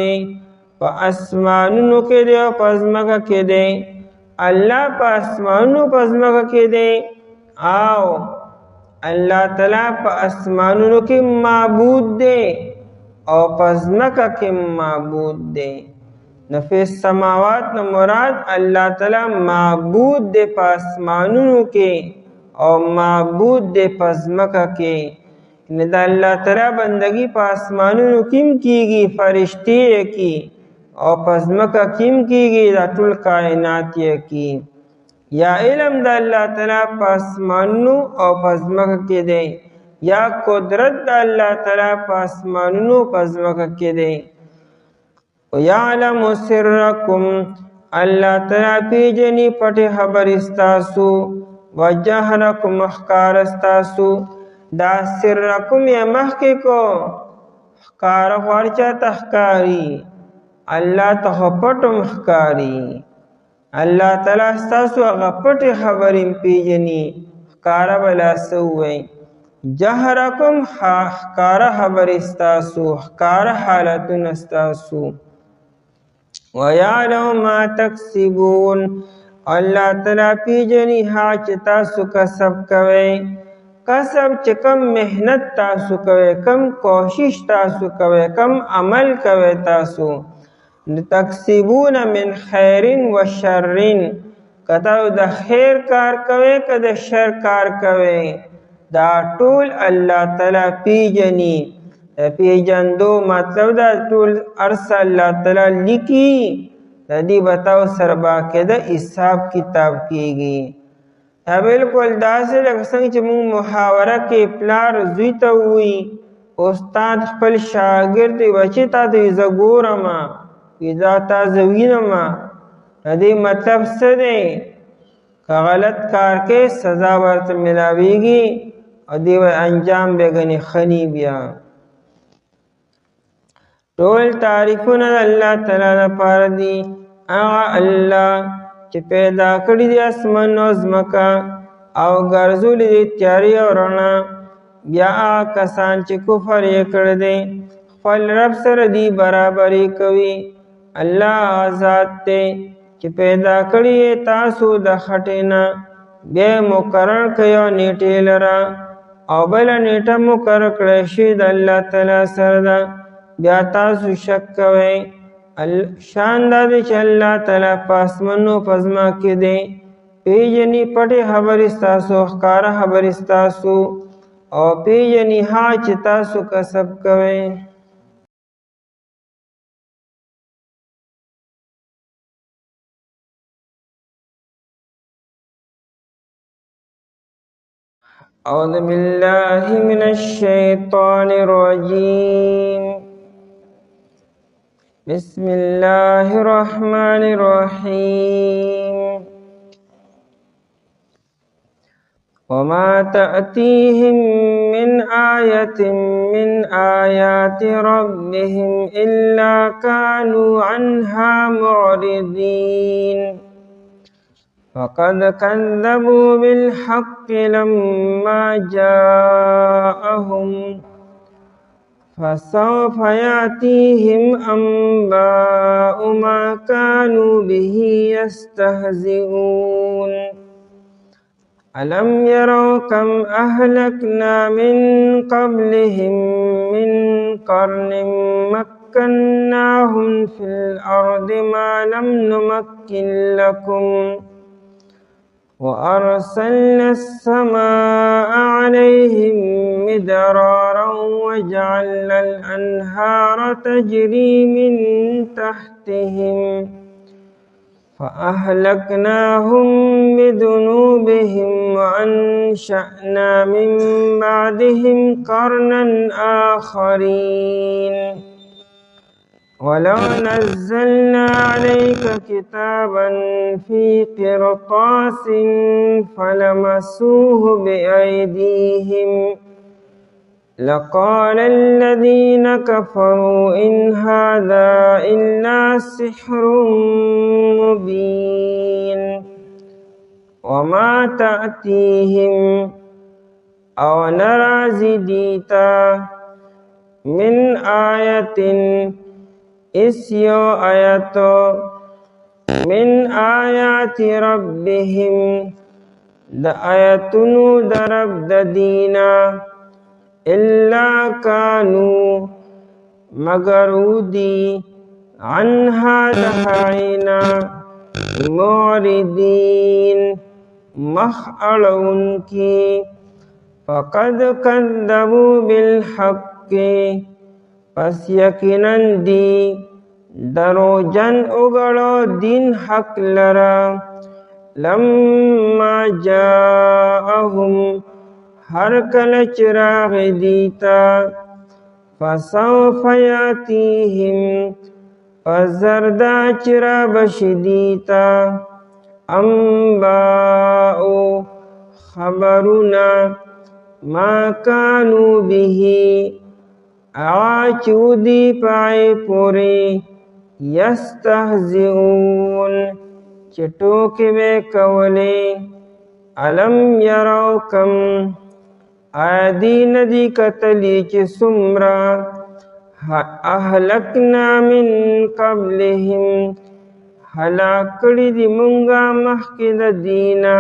په اسمانونو کې دی او په ځمکه کې دی. الله په اسمانونو په ځمکه کې دی، او الله تعالی په اسمانونو کې معبود دی او په ځمکه کې معبود دی. نو فی السماوات نه مراد الله تعالی معبود دی په اسمانونو کې او معبود دی په ځمکه کې. نو د الله تعالی بندگی په اسمانونو کې هم کېږي، فرشتي یې کی، او په ځمکه کې هم کېږي، دا ټول کائنات یې کی. یا علم د الله تعالی په اسمانونو او په ځمکه کې دی، یا قدرت د الله تعالی په اسمانونو په ځمکه کې دی. وَيَعْلَمُ سِرَّكُمْ، الله تعالی پیژني پټې خبرې ستاسو، وَجَهْرَكُمْ ښکاره ستاسو. دا سرکم یې مخکې کو، ښکاره خو هر چا ته ښکاري، الله ته خو پټم ښکاري. الله تعالی ستاسو هغه پټې خبرې پیژني، ښکاره به لا څه ووایي. جهرکم ښکاره خبرې ستاسو، ښکاره حالتونه ستاسو. وَيَعْلَمُ مَا تَکسِبُونَ، الله تعالی پیژني هغه چې تاسو کسب کوئ. کسب چې کم محنت تاسو کوئ، کم کوشش تاسو کوئ، کم عمل کوئ تاسو. تکسبون من خیر و شرین، که تاسو د خیر کار کوئ که د شر کار کوئ، دا ټول الله تعالی پیژني. پیژندو مطلب دا ټول ارس الله تعالی لیکي، د دې به تاسو سره باقاعده حساب کتاب کېږي. دا بالکل داسې لکه څنګه چې موږ محاوره کې پلار زوی ته ووایي، استاد خپل شاګرد دی بچې تا ته زه ګورم، دا تا زه وینم. د دې مطلب څه دی؟ که غلط کار کې سزا ورته ملاویږي او دې انجام به ګنې ښه ني. بیا ټول تعریفونه د الله تعالی لپاره دي، هغه الله چې پیدا کړي دي اسمان او ځمکه او ګرځولي دي تیارې او رڼا. بیا هغه کسان چې کفر یې کړی دی خپل رب سره دی برابري کوي. الله ذات دی چې پیدا کړي تاسو د خټې نه، بیا مقرر کړي یو نیټې لره او بله نیټه مقرر کړی شوې د الله تعالی سره ده. بیا تاسو شک کوئ. شان دا دی چې الله تعالی په اسمانو په ځمکه کې دی، پیژني پټې خبرې ستاسو، ښکاره خبرې ستاسو، او پیژني هغه چې تاسو کسب کوئ. أعوذ بالله من الشيطان الرجيم. بسم الله الرحمن الرحيم وما تأتيهم من آية من آيات ربهم إلا كانوا عنها معرضين فقد كذبوا بالحق لما جاءهم فسوف يأتيهم أنباء ما كانوا به يستهزئون ألم يروا كم أهلكنا من قبلهم من قرن مكناهم في الأرض ما لم نمكن لكم وأرسلنا السماء عليهم مدرارا وجعلنا الأنهار تجري من تحتهم فأهلكناهم بذنوبهم وأنشأنا من بعدهم قرنا آخرين ولو نزلنا عليك كتابا في قرطاس فلمسوه بأيديهم لقال الذين كفروا إن هذا إلا سحر مبين وما تأتيهم أو نرى زديتا من آية إسيو آياتو من آيات ربهم دا آياتنو درب ددينا إلا كانوا مغرودي عنها دهعينا معرضين مخألونكي فقد كذبوا بالحق پس یقیناً دی دروجن اگڑو دین حق لرا لما جاءهم ہر کل چراغ دیتا فسوف یاتیہم فزردا چرا بشدیتا انباؤ خبرنا ما کانوا به آچودی پائے پوری یستہزئون چٹوکے بے کولے علم یرو کم آدی ندی قتلی چی سمرا اہلکنا من قبلہم ہلاکڑی دی منگا محکد دینا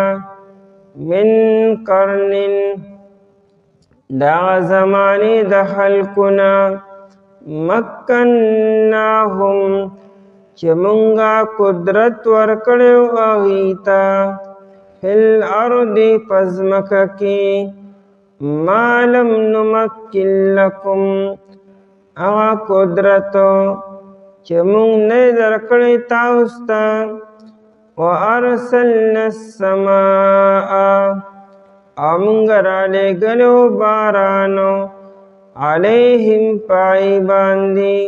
من قرنن دا زمانی دخلکنا مکناهم چمنگا قدرت ورکڑیو آغیتا فی الارض پزمککی ما لم نمکن لکم اغا قدرتو چمنگ نیدرکڑی تاوستا وارسلنا السماء امنگر لے گلو بارانو علیہم پائی باندی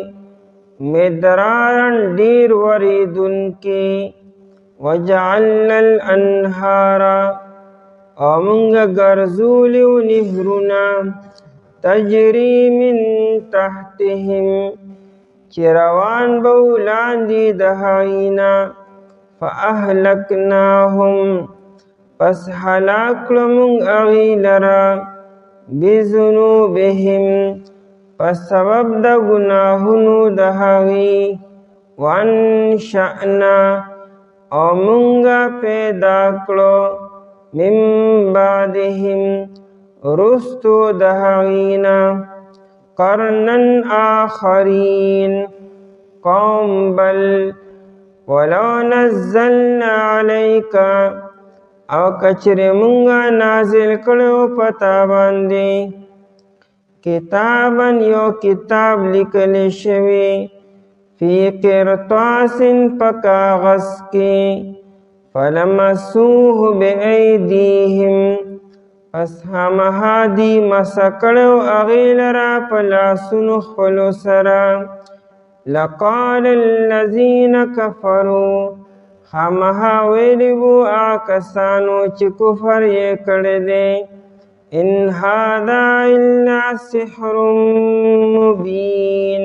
مدرارن دیر وریدن کی وجعلنا الانہار امنگ گرزولیو نہرنا تجری من تحتہم چروان بولان دی دہائینا فأہلکناہم پس ہلاک لمنگ اغی لرا بذنوبہم پس سبب دا گناہنو دہاغی وانشأنا او منگا پیدا کرو من بعدہم رستو دہاغینا قرنن آخرین قوم بل ولو نزلنا علیکا او کچر منگا نازل کرو پتا باندے کتاباً یو کتاب لکل شوی فی قرطاس پکاغذ کی فلمسوه بأیدیہم پس ہمہا دی مسکڑو اغیل را پلاسن خلو سرا لقال الذين كفروا خامخا ویلی بو آکسانو چې کفر یې کړی دی ان هذا الا سحر مبین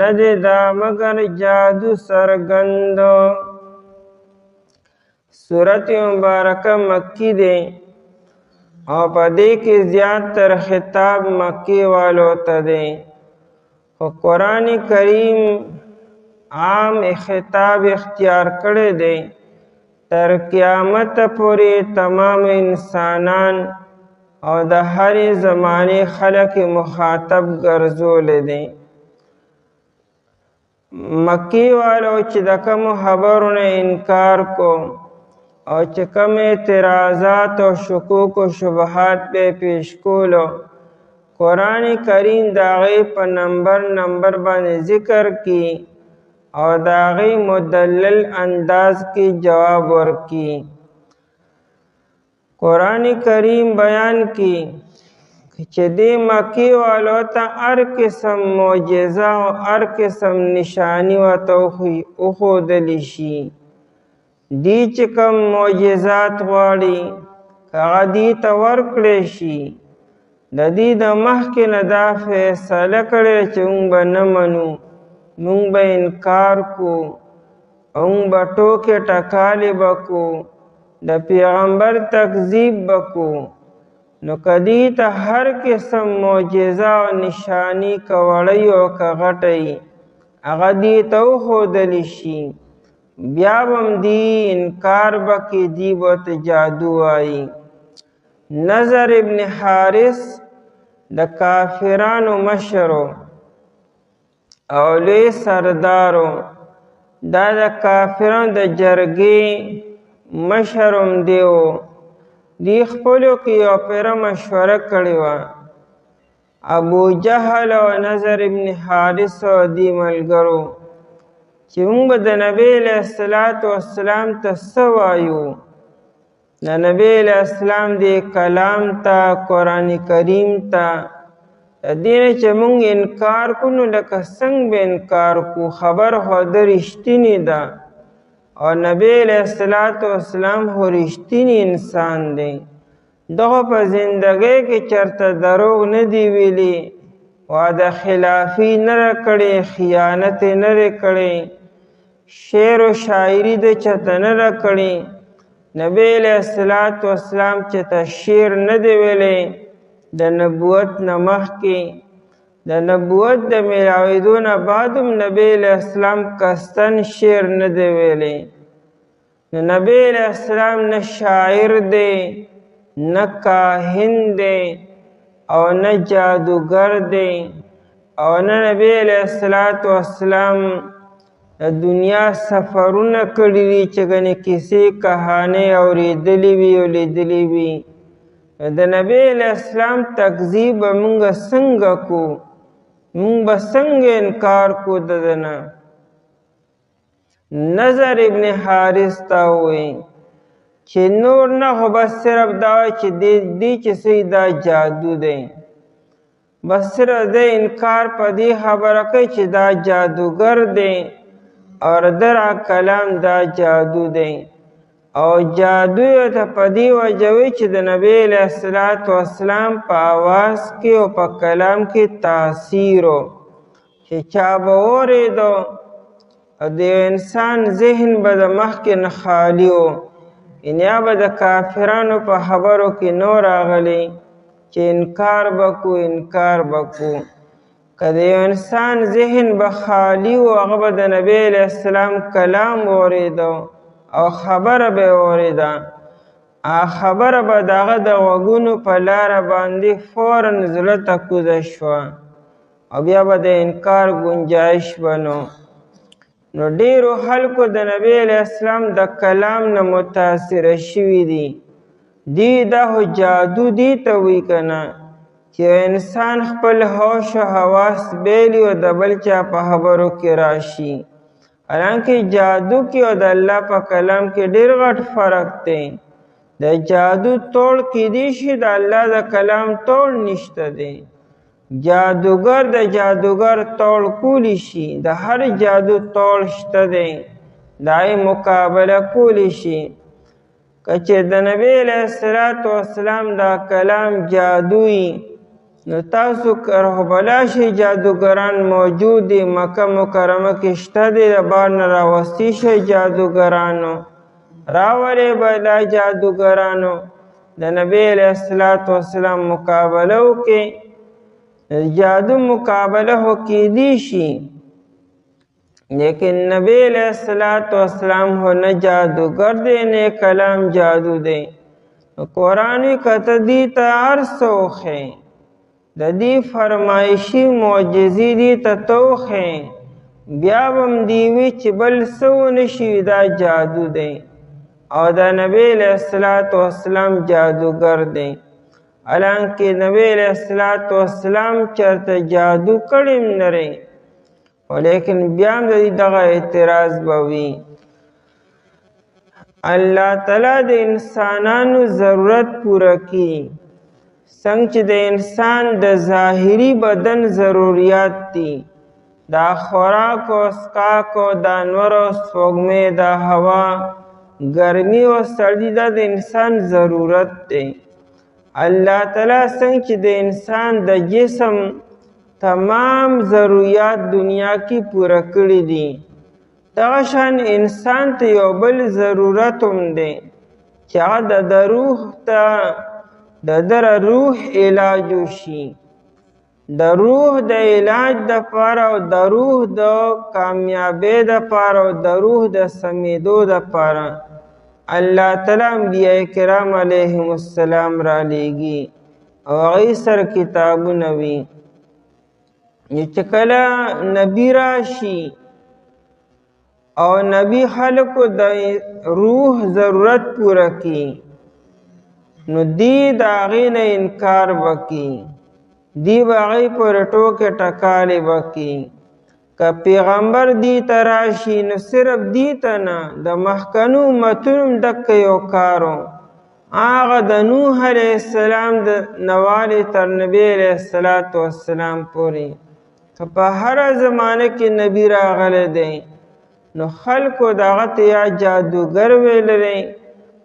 ندی دا مگر جادو سرګند سورت مبارکه مکی دی او په دې کې زیات تر خطاب مکی والو ته دی خو قرآن کریم عام خطاب اختیار کړی دی تر قیامت پورې تمام انسانان او د هرې زمانې خلک مخاطب ګرځولی دی مکی والو چې د کومو خبرو نه انکار کو او چې کوم اعتراضات او شکوک و شبهات به پیش کولو قرآن کریم د هغې په نمبر باندې ذکر کی او د هغې مدلل انداز کې جواب ورکی قرآن کریم بیان کی چې دې مکی والو ته هر قسم معجزه او هر قسم نشانی ورته وښودلی شي دی چې کوم معجزات غواړي هغه دې ته ورکړی شي د دې د مخکې نه دا فیصله کړې چې موږ به نه منو موږ به انکار کو موږ به ټوکې ټکالې به کو د پیغمبر تکذیب به کو نو که دې ته هر قسم معجزه او نشانی که وړی او که غټی هغه دې ته وښودلی شي بیا به هم دی انکار به کې دی به ورته جادو وایي نظر ابن حارث د کافرانو مشرو او لوی سردارو دا د کافرانو د جرګې مشر هم دی و دی خپلو کې یو پیره مشوره کړې وه ابو جهل او نظر ابن حارث او دې ملګرو چې موږ به د نبی علیه السلام ته څه وایو د نبی علیه السلام دې کلام ته قرآن کریم ته د دې نه چې موږ انکار کو نو لکه څنګه به انکار کو خبر خو د رښتینې ده او نبی علیه السلام خو رښتینی انسان دی دغه په زندګۍ کې چرته دروغ نه دی ویلي وعده خلافي نه کړې خیانت نه کړې شعر و شاعري د چته نه کړې نبی علیه السلام چې ته شعر نه دی ویلی د نبوت نه مخکې د نبوت د میلاویدو نه بعد هم نبی علیه السلام قصدن شعر نه دی ویلی نو نبی علیه السلام نه شاعر دی نه کاهن دی او نه جادوگر دی او نه نبی علیه السلام د دنیا سفرونه کړي دي چې ګنې کیسې کهانې اورېدلې وي او لیدلې وي د نبی علیه السلام تکذیب به موږ څنګه کو موږ به څنګه انکار کو د ده نه نظر ابن حارث ته ووایي چې نور نه خو بس صرف دا وایي چې دی چې څه دا جادو دی بس صرف د انکار په دې خبره کوي چې دا جادوګر دی او در کلام دا جادو دی او جادو ته په دې وجه وي چې د نبی علیه السلام په آواز کې او په کلام کې تاثیر و چې چا به اورېدو او د انسان ذهن به د مخکې نه خالي و یا به د کافرانو په خبرو کې نو راغلی چې انکار به کو که د یو انسان ذهن به خالی و هغه به د نبی علیه السلام کلام واورېدو او خبره به یې واورېده خبره به د هغه د غوږونو په لاره باندې فوراً زړه ته کوزه شوه او بیا به د انکار گنجایش بنو نو ډیرو خلکو د نبی علیه السلام د کلام نه متاثره شوي دي دا خو جادو دی ته وایي که نه چې انسان خپل هوش و حواس بیلی و د بل چا په خبرو کې راشي حالانکه جادو کې او د الله په کلام کې ډیر غټ فرق دی د جادو توڑ کیدی شي د الله د کلام توڑ نشته دی جادوګر د جادوګر توړ کولی شي، د هر جادو توړ شته دی، دای مقابله کولی شي. که چې د نبی علیه الصلاة والسلام دا کلام جادویي نو تاسو کرهبلا شي جادوګران موجود دي، مکه مکرمه کې شته دی، د بار نه راوستي شي جادوګرانو، راولې به دا جادوګرانو د نبی علیه الصلاة والسلام مقابله وکړي. جادو مقابله خو کیدی شي، لیکن نبی علیہ الصلوۃ والسلام هو نه جادوگر دی نه کلام جادو دی. قرآن کته دی ته ارسوخه د دې فرمایشي معجزې دی ته توخه، بیا هم دیوی چې بل سو نشي دا جادو دی، او دا نبی علیہ الصلوۃ والسلام جادوگر دی. حالانکه نبی علیہ الصلوۃ والسلام چرته جادو کړم نه لري، ولیکن بیا هم د دغه اعتراض به وي. الله تعالی د انسانانو ضرورت پوره کړي، څنګه چې د انسان د ظاهري بدن ضرورت دي، دا خوراک او څښاک او د انور او سپوږمۍ د هوا ګرمي او سردي دا د انسان ضرورت دی. الله تعالی څنګه چې د انسان د جسم تمام ضرورت دنیا کی پورا کړی دي، دغه شان انسان ته یو بل ضرورت هم دی چې هغه د روح ته د در روح علاج وشي، د روح د علاج دپاره او د روح د کامیابۍ دپاره او د روح د سمیدو دپاره الله تعالی انبیاء کرام علیهم السلام را لیږي او هغوی سره کتابونه وي. چې کله نبی راشي او نبی خلقو د روح ضرورت پوره کی نو دی د هغې نه انکار وکړي، دی به هغې پورې ټوکې ټکالې وکړي. که پیغمبر دی ته راشي نو صرف دی ته نه، د مخکنو امتونو هم دقه یو کارو، هغه د نوح علیه السلام د نوالې تر نبی علیه الصلاة والسلام پورې که په هره زمانه کې نبی راغلی دی نو خلکو د هغه ته یا جادوګر ویلی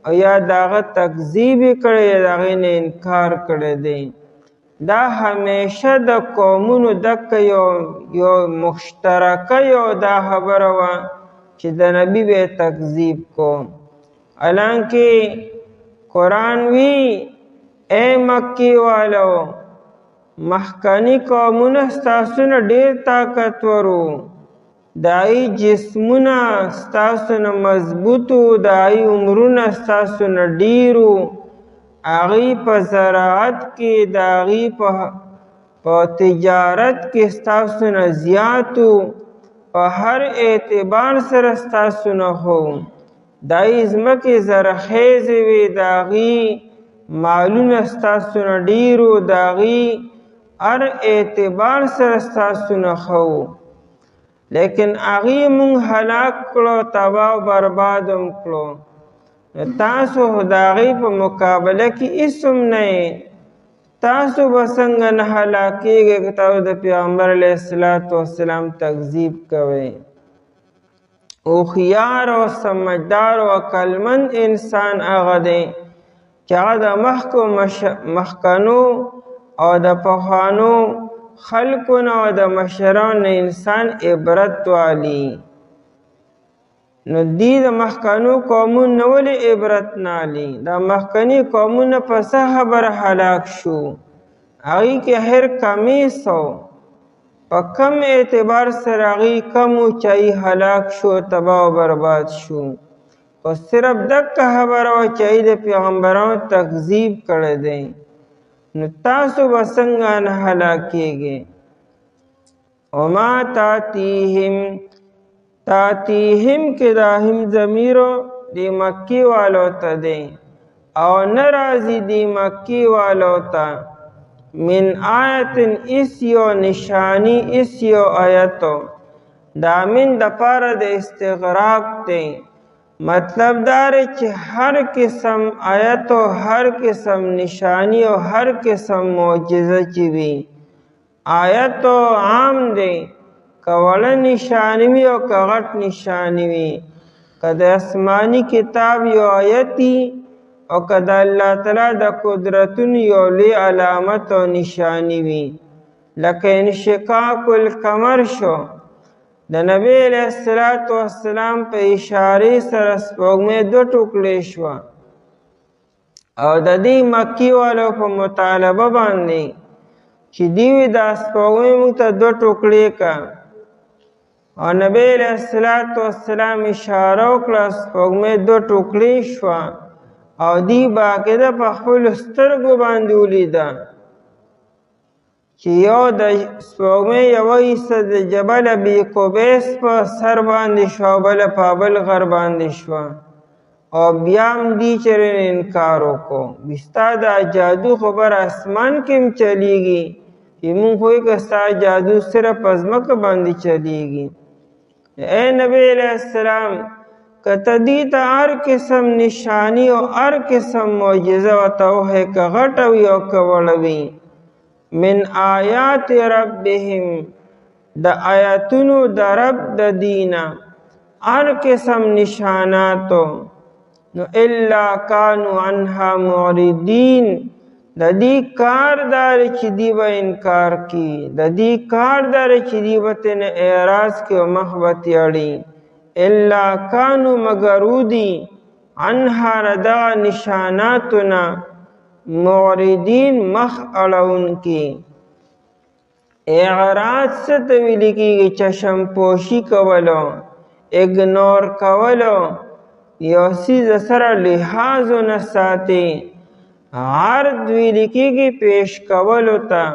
او یا د هغه تکذیب یې کړی یا د هغې نه انکار کړی دی. دا همیشه د قومونو دقه یو مشترکه یو دا خبره وه چې د نبی به یې تکذیب کو. حالانکه قرآن وی اے مکی والو مخکنی قومونه ستاسو نه ډېر طاقتور وو، د هغوی جسمونه ستاسو نه مضبوط وو، د هغوی عمرونه ستاسو نه ډېر وو، هغوی په زراعت کې د هغوی په تجارت کې ستاسو نه زیات وو، په هر اعتبار سره ستاسو نه هو، د هغوی ځمکې زرخیزې وې، د هغوی مالونه ستاسو نه ډېر وو، د هغوی هر اعتبار سره ستاسو نه ښه وو، لیکن هغوی مونږ هلاک کړو، تباه او برباد هم کړو. تاسو د هغوی په مقابله کې هېڅ هم نه یې، تاسو به څنګه نه هلاکېږئ که تاسو د پیغمبر علیه الصلاة والسلام تکذیب کوئ. هوښیار او سمجدار او عقلمند انسان هغه دی چې هغه د مخکنو او د پخوانو خلکو نه او د مشرانو نه انسان عبرت والی. نو دی د مخکنو قومونو نه ولې عبرت نه اخلي؟ د مخکني قومونه په څه خبره هلاک شو؟ هغوی کې هر کمی سو، په کم اعتبار سره هغوی کم و چې هغوی هلاک شو، تباه او برباد شو. خو صرف دقه خبره وه چې هغوی د پیغمبرانو تکذیب کړی دی. نو تاسو به څنګه نه هلاکېږئ؟ وما تاتیهم کې دا هم ضمیرو دی مکی والو ته دی او نه راځي دی مکی والو ته من آیت اس یو نشانی اس یو آیتو، دا من د پاره د استغراق دی. مطلب داره چې هر قسم آیت او هر قسم نشانی او هر قسم معجزه چې وي آیت عام دی کوله نشانوی او کغټ نشانوی کده اسمانی کتاب یو آیتی او کده الله تعالی د قدرتون یو لی علامت او نشانی وی لکه انشقاق القمر شو د نبی علیہ الصلوۃ والسلام په اشاره سره سپوږمۍ دو ټوکړې شو او د دې مکی والو په مطالبه باندې چې دیوی د سپوږمۍ موږ ته دو ټوکړې کا او نبی علیہ الصلوۃ والسلام اشاره وکړه سپوږمۍ دو ټوکړې شو او دی باقاعده په خپل سترګو باندې ولیده چې یو د سپوږمۍ یوه حصه د جبل ابي قبیس په سر باندې شوه بله په بل غر باندې شوه او بیا هم دي چېرې انکار وکړو ستا دا جادو خبر اسمان کې هم چلیږي چې مونږ خو یې که ستا جادو صرف په ځمکه باندې چلیږي اے نبی علیہ السلام که ته دې ته هر قسم نشانی او هر قسم معجزه ورته وښیې که غټه وي او که وړه وي من آیات ربهم د آیاتونو د رب د دینا هر قسم نشاناتو نو الا کانو عنها معرضین د دې کار دار چې دی به انکار کی د دې کار دار چې دی به تنه اعراض کې او مخ به تیاړي الا کانو مگرودی عنها ردا نشاناتنا معرضین مخ اړون کی اعراض څه ته ویل کېږي چشم پوشي کولو اګنور کولو یو څیز سره لحاظ نه ساتي عرض ویل کېږي پیش کولو ته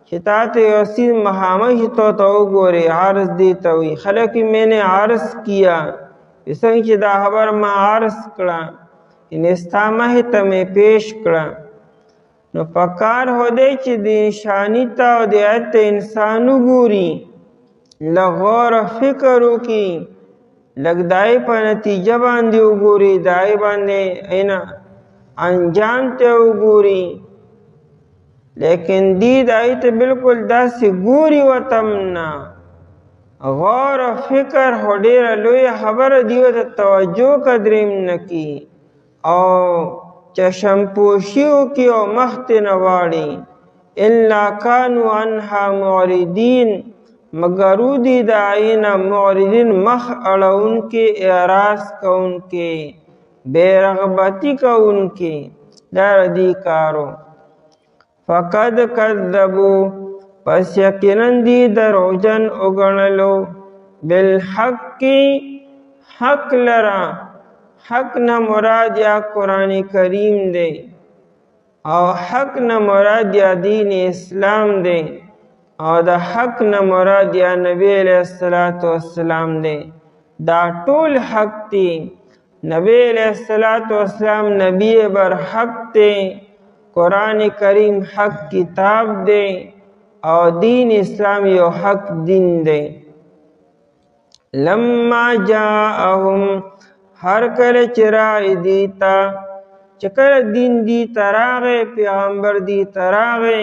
چې تا ته یو څیز مخامخ تو ته وګورې عرض دې ته وي خلک میں نے عرض کیا څنګه چې دا خبر ما عرض کړه یعنې ستا مخې ته مې پیش کړه نو پکار هو دی چې د نشاني ته او د آیت ته انسان وګوري لږ غور فکر وکړي لږ د هغې په نتیجه باندې وګوري د هغې باندې انجام ته وګوري لیکن دی د هغې ته بلکل داسې ګوري ورته نه غور او فکر خو ډېره لویه خبره دی ورته توجه قدرې نه کي او چشم پوشی وکړي او مخ ته نه واړي الا کانو عنها معرضین مگر ودي د هغې نه معرضین مخ اړونکي اعراض کوونکي بے رغبتی کوونکي دا ردی کارو فقد کذبو پس یقینا دی دروغجن وګڼلو بالحق حق لرا حق نه مراد یا قرآن کریم دی او حق نه مراد یا دین اسلام دی او د حق نه مراد یا نبی علیہ الصلوۃ والسلام دی دا ټول حق دی نبی علیہ الصلوۃ والسلام نبی بر حق دی قرآن کریم حق کتاب دی او دین اسلام یو حق دین دی لما جاءهم هر کله چې راغی دیتا چې کله دین دی تراغه پیغمبر دی تراغه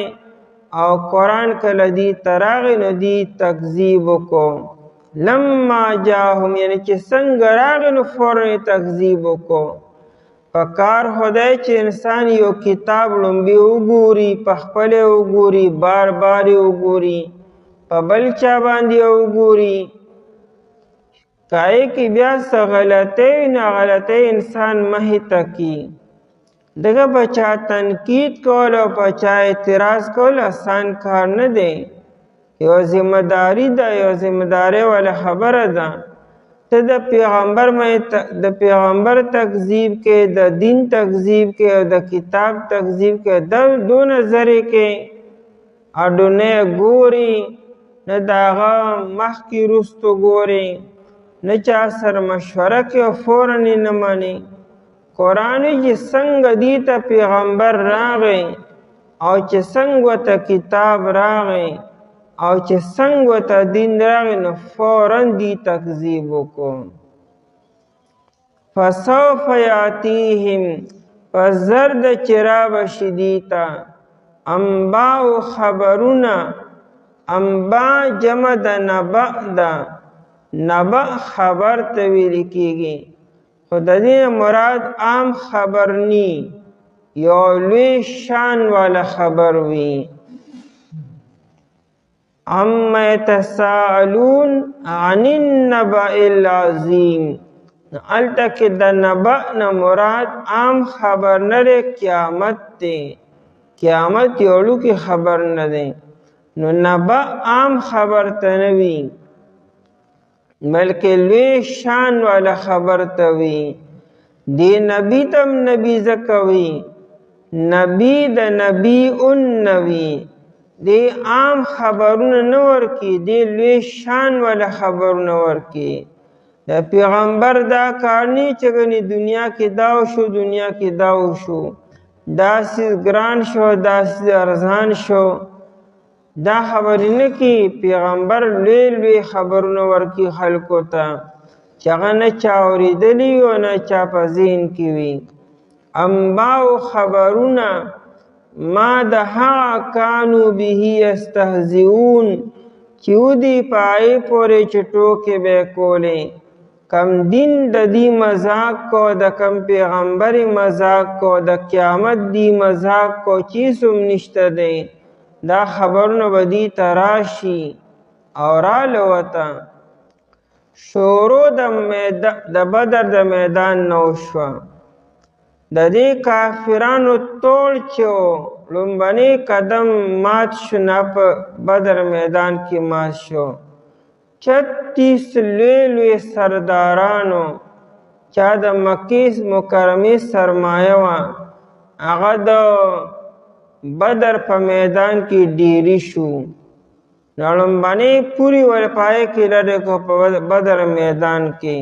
او قرآن کله دی تراغه نو دی تکذیب کو لما جاءهم یعنی چې څنګه راغی نو فورا تکذیب کو پکار خدای چې انسان یو کتاب لومبي وګوري په خپل وګوري بار بار وګوري په بل چا باندې وګوري کای کی بیا څه غلطه نه غلطه انسان مه تکي دغه بچا تنقید کول او بچا اعتراض کول آسان کار نه دی یو ذمہ داری ده یو ذمہ داری ولا خبره ده ته د پیغمبر تکذیب کې د دین تکذیب کې او د کتاب تکذیب کې د دو نظرې کې اډونه ګوري نه داغه مخکې رستو ګوري نه چا سره مشوره کې او فورا نه مانی قرآن چې څنګه دی ته پیغمبر راغی او چې څنګه ته کتاب راغی او چې څنګه ته دین راغی نو فورا دی تکذیب وکړو فسوف یاتیهم پس زرد چرا بشدیتا انباء خبرونه انبا جمع د نبأ ده، نبأ خبر ته ویل کیږي، خو د دې مراد عام خبر نی، یو لوی شان والا خبر وي. عما یتساءلون عن النبأ العظیم، الته کې د نبأ نه مراد عام خبر نه دی، قیامت دی. قیامت یو لوی خبر نه دی، نو نبأ عام خبر ته نه وي بلکې لوی شان والا خبر ته وي. دی نبی تم نبی ځکه وي، نبی د نبی نوي، دی عام خبرونه نه ورکي، دی لوی شان والا خبرونه ورکي. د پیغمبر دا کار نه چې ګنې دنیا کې دا وشو، دنیا کې دا وشو، داسې ګران شو، داسې ارزان شو، دا خبرې نه کی. پیغمبر لوی لوی خبرونه ورکي خلکو ته چې هغه نه چا اورېدلي وي او نه چا په ذهن کې وي. انباو خبرونه ما د هغه کانو به یستهزئون چې ودي په هغې پورې چې ټوکې به یې کولې. کم دین د دې مذاق کو، د کم پیغمبر مذاق کو، د قیامت دی مذاق کو، چې هېڅ نشته دی. دا خبرونه به دې ته راشي او راله ورته. شروع د بدر د میدان نه وشوه. د دې کافرانو ټول چې لومبنی قدم مات شو، نه په بدر میدان کې مات شو. 36 لوی لوی سردارانو چا د مکې مکرمې سرمایه وه، هغه د بدر په میدان کې ډیری شو. نو لومبنی پوری ورپای کې لرې کو په بدر میدان کې.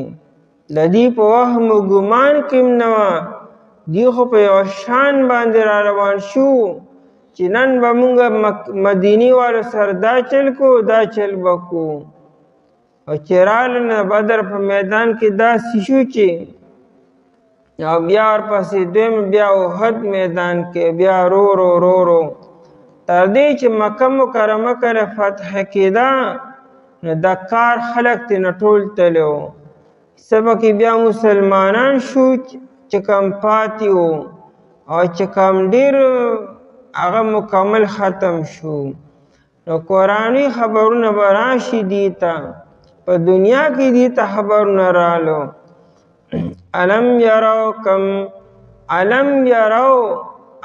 د دې په وهم و ګمان کې نه وه، دی خو په یو شان باندې را روان شو چې نن به مونږ مدینې والو سره دا چل کو، دا چل به کو. او چې راله نه بدر په میدان کې داسې شو چې او بیا ورپسې دویم بیا احد میدان کې بیا رو رو رو رو تر دې چې مکه مکرمه کله فتح کېده، نو د کار خلک ترېنه ټول تللی وو. سبا کې بیا مسلمانان شو چې کم پاتې وو، او چې کم ډېر هغه مکمل ختم شو. نو قرآني خبرونه به راشي دې ته، په دنیا کې دې ته خبرونه رالو. علم یرو کم علم یرو،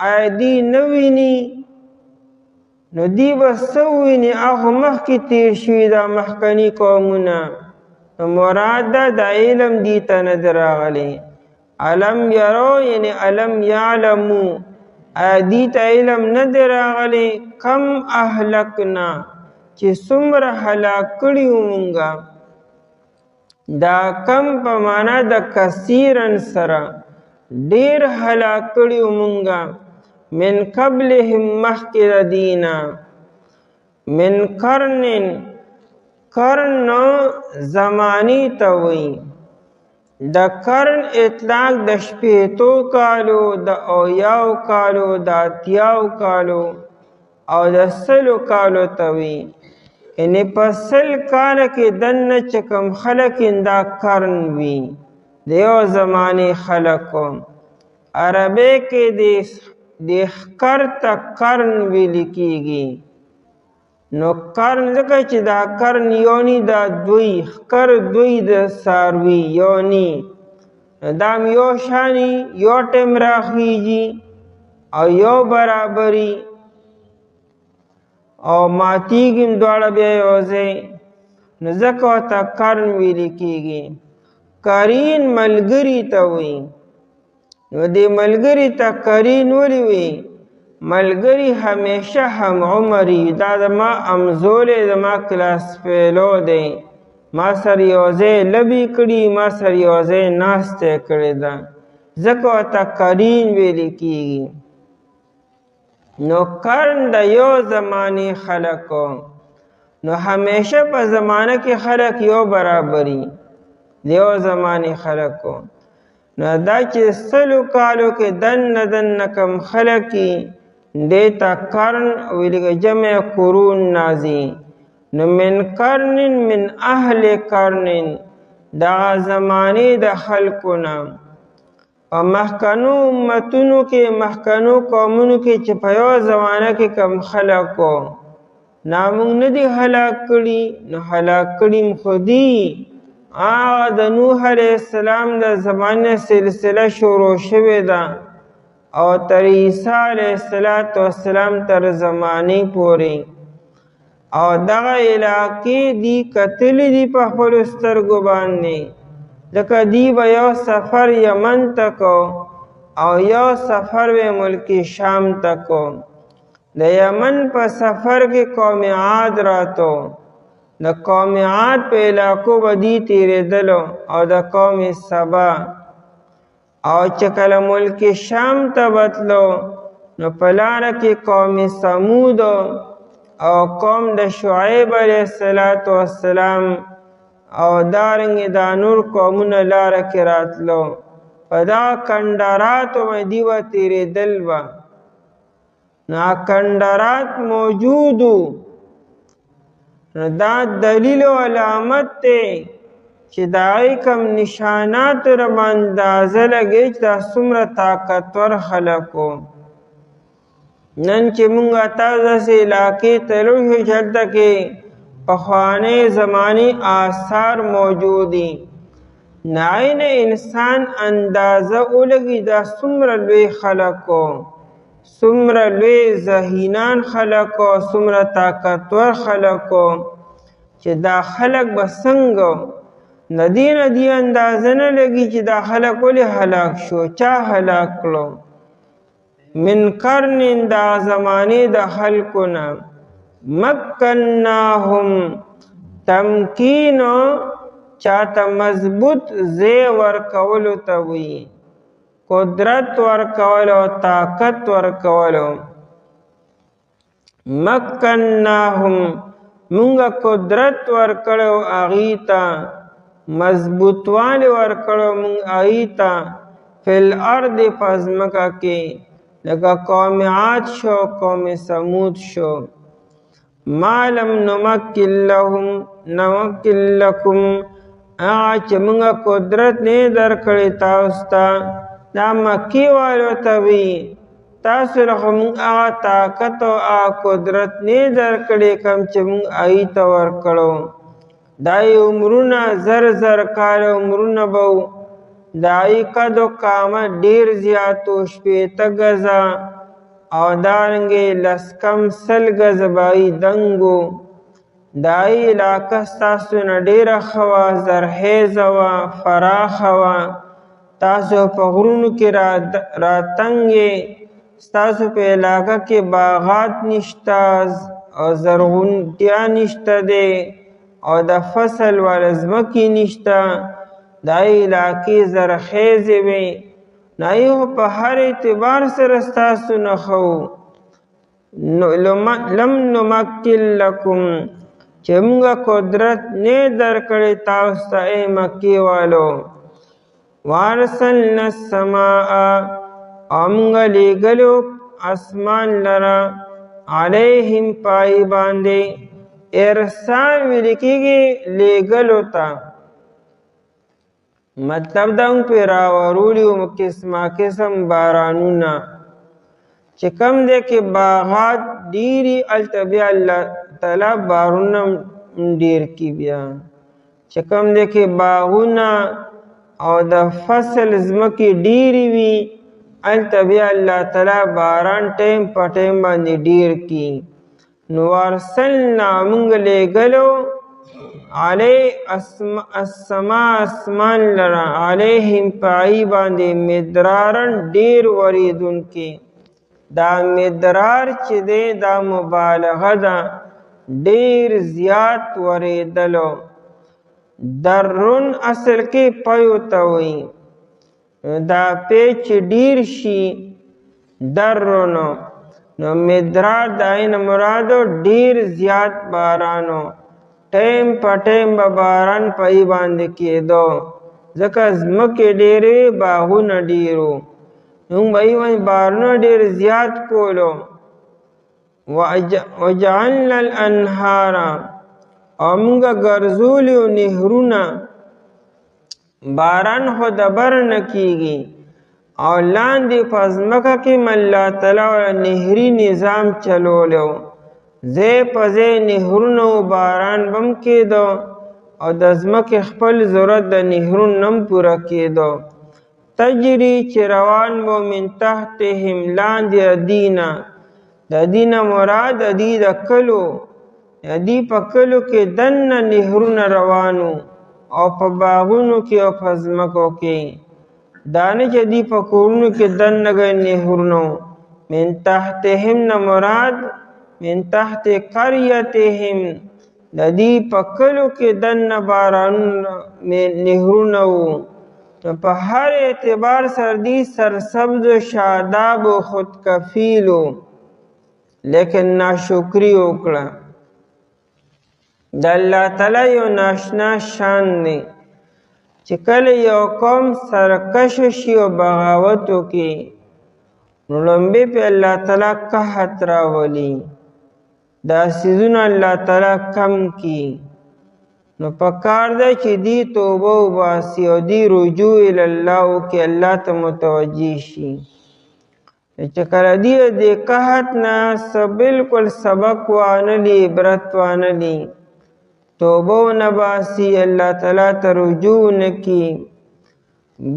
آیا دی نه ویني؟ نو دی به څه ویني؟ هغه مخکې تېر شوي دا مخکني قومونه. نو مراد ده د علم دې ته نه دی راغلی. علم یرو یعنی علم یعلمو، آیا دې ته علم نه دی راغلی؟ کم اهلکنا، چې څومره هلاک کړي وو مونږه. دا کم په معنا د کثیرن سره، ډېر هلاک کړي وو مونږه. من قبلهم مخکې د دینا، من قرنن، قرن زمانی ته وایي. د قرن اطلاق د 80 کالو، د 80 کالو، د 80 کالو او د 100 کالو ته وایي. یعنې په 100 کاله کې دننه چې کوم خلک دا قرن وي، د یو زمانې خلکو. عربی کې د ښکر ته قرن ویل کېږي. نو قرن ځکه چې دا قرن یو نی، دا دوی ښکر دوی د څاروي یو نی، دا هم یو شاني، یو ټیم راخیږي او یو برابري او ماتیږي هم دواړه بیا یو ځای. نو ځکه ورته قرن ویل کېږي. قرین ملګري ته وایي. نو دې ملګري ته قرین ولې وایي؟ ملګری همیشه هم عمري، دا زما همزولی، زما کلاس فیلو دی، ما سره یو ځای لبې کړي، ما سره یو ځای ناستی کړې ده، ځکه ورته قرین ویلې کېږي. نو قرن د یو زمانې خلکو. نو همیشه په زمانه کې خلک یو برابري، د یو زمانې خلکو. نو دا چې 100 کالو کې دننه کم خلک دې ته قرن ویل کېږي، جمع قرون نازي. نو من قرن من اهل قرن دا زمانی د خلقنا او مخکنو امتونو کې مخکنو قومونو کې چې په یو زمانه کې کم خلقو نامونږ نه دي هلاک کړي نو هلاک کړي خو دي هغه د نوح علیه السلام د زمانې سلسله شروع شوې ده او تر عیسی علیه السلام تر زمانې پورې او دغه علاقې دی کتلې دي په خپلو سترګو باندې لکه دی به یو سفر یمن ته کو او یو سفر به ملک شام ته کو د یمن په سفر کې قوم عاد راتو د قوم عاد په علاقو به دی تیرېدلو او د قوم سبا او چې کله ملک شام ته بتلو نو په لاره کې قوم ثمود او قوم د شعیب علیه السلام او دارنګې دا نور قومونه لاره کې راتلو په دغه کنداراتو باندې دوی به تېرېدل به نو کندارات موجود وو نو دا دلیل او علامت دی چې د هغې کوم نشانات راباندې اندازه لګوي چې دا څومره طاقتور خلک وو نن چې مونږ تاسو داسې علاقې ته تلو شو چې هلته کې پخوانۍ زمانې آثار موجود دي نو نه انسان اندازه ولګي دا څومره لوی خلک وو څومره لوی ذهینان خلک وو څومره طاقتور خلک وو چې دا خلک به څنګه د دې نه دې اندازه نه لګي چې دا خلک ولې هلاک شو چا هلاک کړو من قرن دا زمانې د خلکو نه مکناهم تمکین چاته مضبوط ځای ورکولو ته وایي قدرت ورکولو طاقت ورکولو مکناهم مونږه قدرت ورکړو هغې ته مضبوطوالی ورکړو مونږ هغې ته فی الارض په ځمکه کې لکه قوم عاد شو قوم ثمود شو ما لم نمکن لکم هغه چې مونږه قدرت نه درکړی تاسو ته دا مکې والو ته وي تاسو له خو مونږ هغه طاقت او هغه قدرت نه درکړی کوم چې مونږ هغې ته ورکړو دا یې عمرونه زر زر کاله عمرونه به وو د هغې قد و قامت ډېر زیات و 80 ګزه او دارنګې 10 کم 100 ګزه به هغې دنګ و د هغې علاقه ستاسو نه ډېره ښه وه زرخیزه وه فراخه وه تاسو په غرونو کې راتنګې ستاسو په علاقه کې باغات نشته او زرغونتیا نشته دی او د فصل والا ځمکې نشته د هغې علاقې زرخیزې وې نو هغې خو په هر اعتبار سره ستاسو نه ښه و لم نمکن لکم چې مونږه قدرت نه درکړی تاسو ته ای مکې والو وارسلنا السماء او مونږه لیږلو اسمان لره علیهم پای باندې ارسال ویل کېږي لیږلو ته مطلب دا هم پرې راورولی و قسمه قسم بارانونه چې کوم دی کې باغات ډېري هلته بیا الله تعالی بارونه ډېر کي بیا چې کوم دی کې باغونه او د فصل ځمکې ډېرې وي هلته بیا الله تعالی باران ټیم په ټیم باندې ډېر کي نو ارسلنا مونږ لیږلو علی السما اسمان لرا علیهم پای باندې مدرارن ډیر وریدونکي دا مدرار چې دی دا مبالغه ده ډیر زیات وریدلو درون اصل کې پيو ته وایي دا پیچ ډیر شي درونو نو مدرار داین مرادو ډیر زیات بارانو ټیم په ټیم به باران پای باندې کېدو ځکه ځمکې ډېرې باغونه ډېرو موږ به یې بارونه ډېر زیات کولو وجعلنا الانهار او مونږه ګرځولیو نهرونه باران خو د بر نه کیږي او لاندې په ځمکه کې الله تعالی نهري نظام چلولیو ځای په ځای نهرونه و باران بم کېدو او د ځمکې خپل ضرورت د نهرون نم پوره کېدو تجری چې روان بو من تحتهم لاندې دینه د دینه مراد د دې د کلو د دې په کلو کې دننه نهرونه روانو او په باغونو کې او په ځمکو کې دانه چې دې په کورونو کې دننه نهرونو من تحتهم نه مراد من تحت قريتهم د دې په کلو کې دننه بارانونه نهرونه وو په هر اعتبار سره دې سرسبز و شاداب و خودکفیلو لیکن ناشکری وکړه د الله تعالی یو ناشنا شان دی چې کله یو قوم سرکش شي او بغاوت وکړي نو لومبې په الله تعالی قحط راولي دا سیزونه الله تعالی کم کی نو پکار ده چې دی توبه وباسي او دی رجوع الله وکړي الله ته متوجه شي چې کله دی د قحط نه بالکل سبق وانلی عبرت وانلی توبه نه باسي الله تعالی ته رجوع نه کی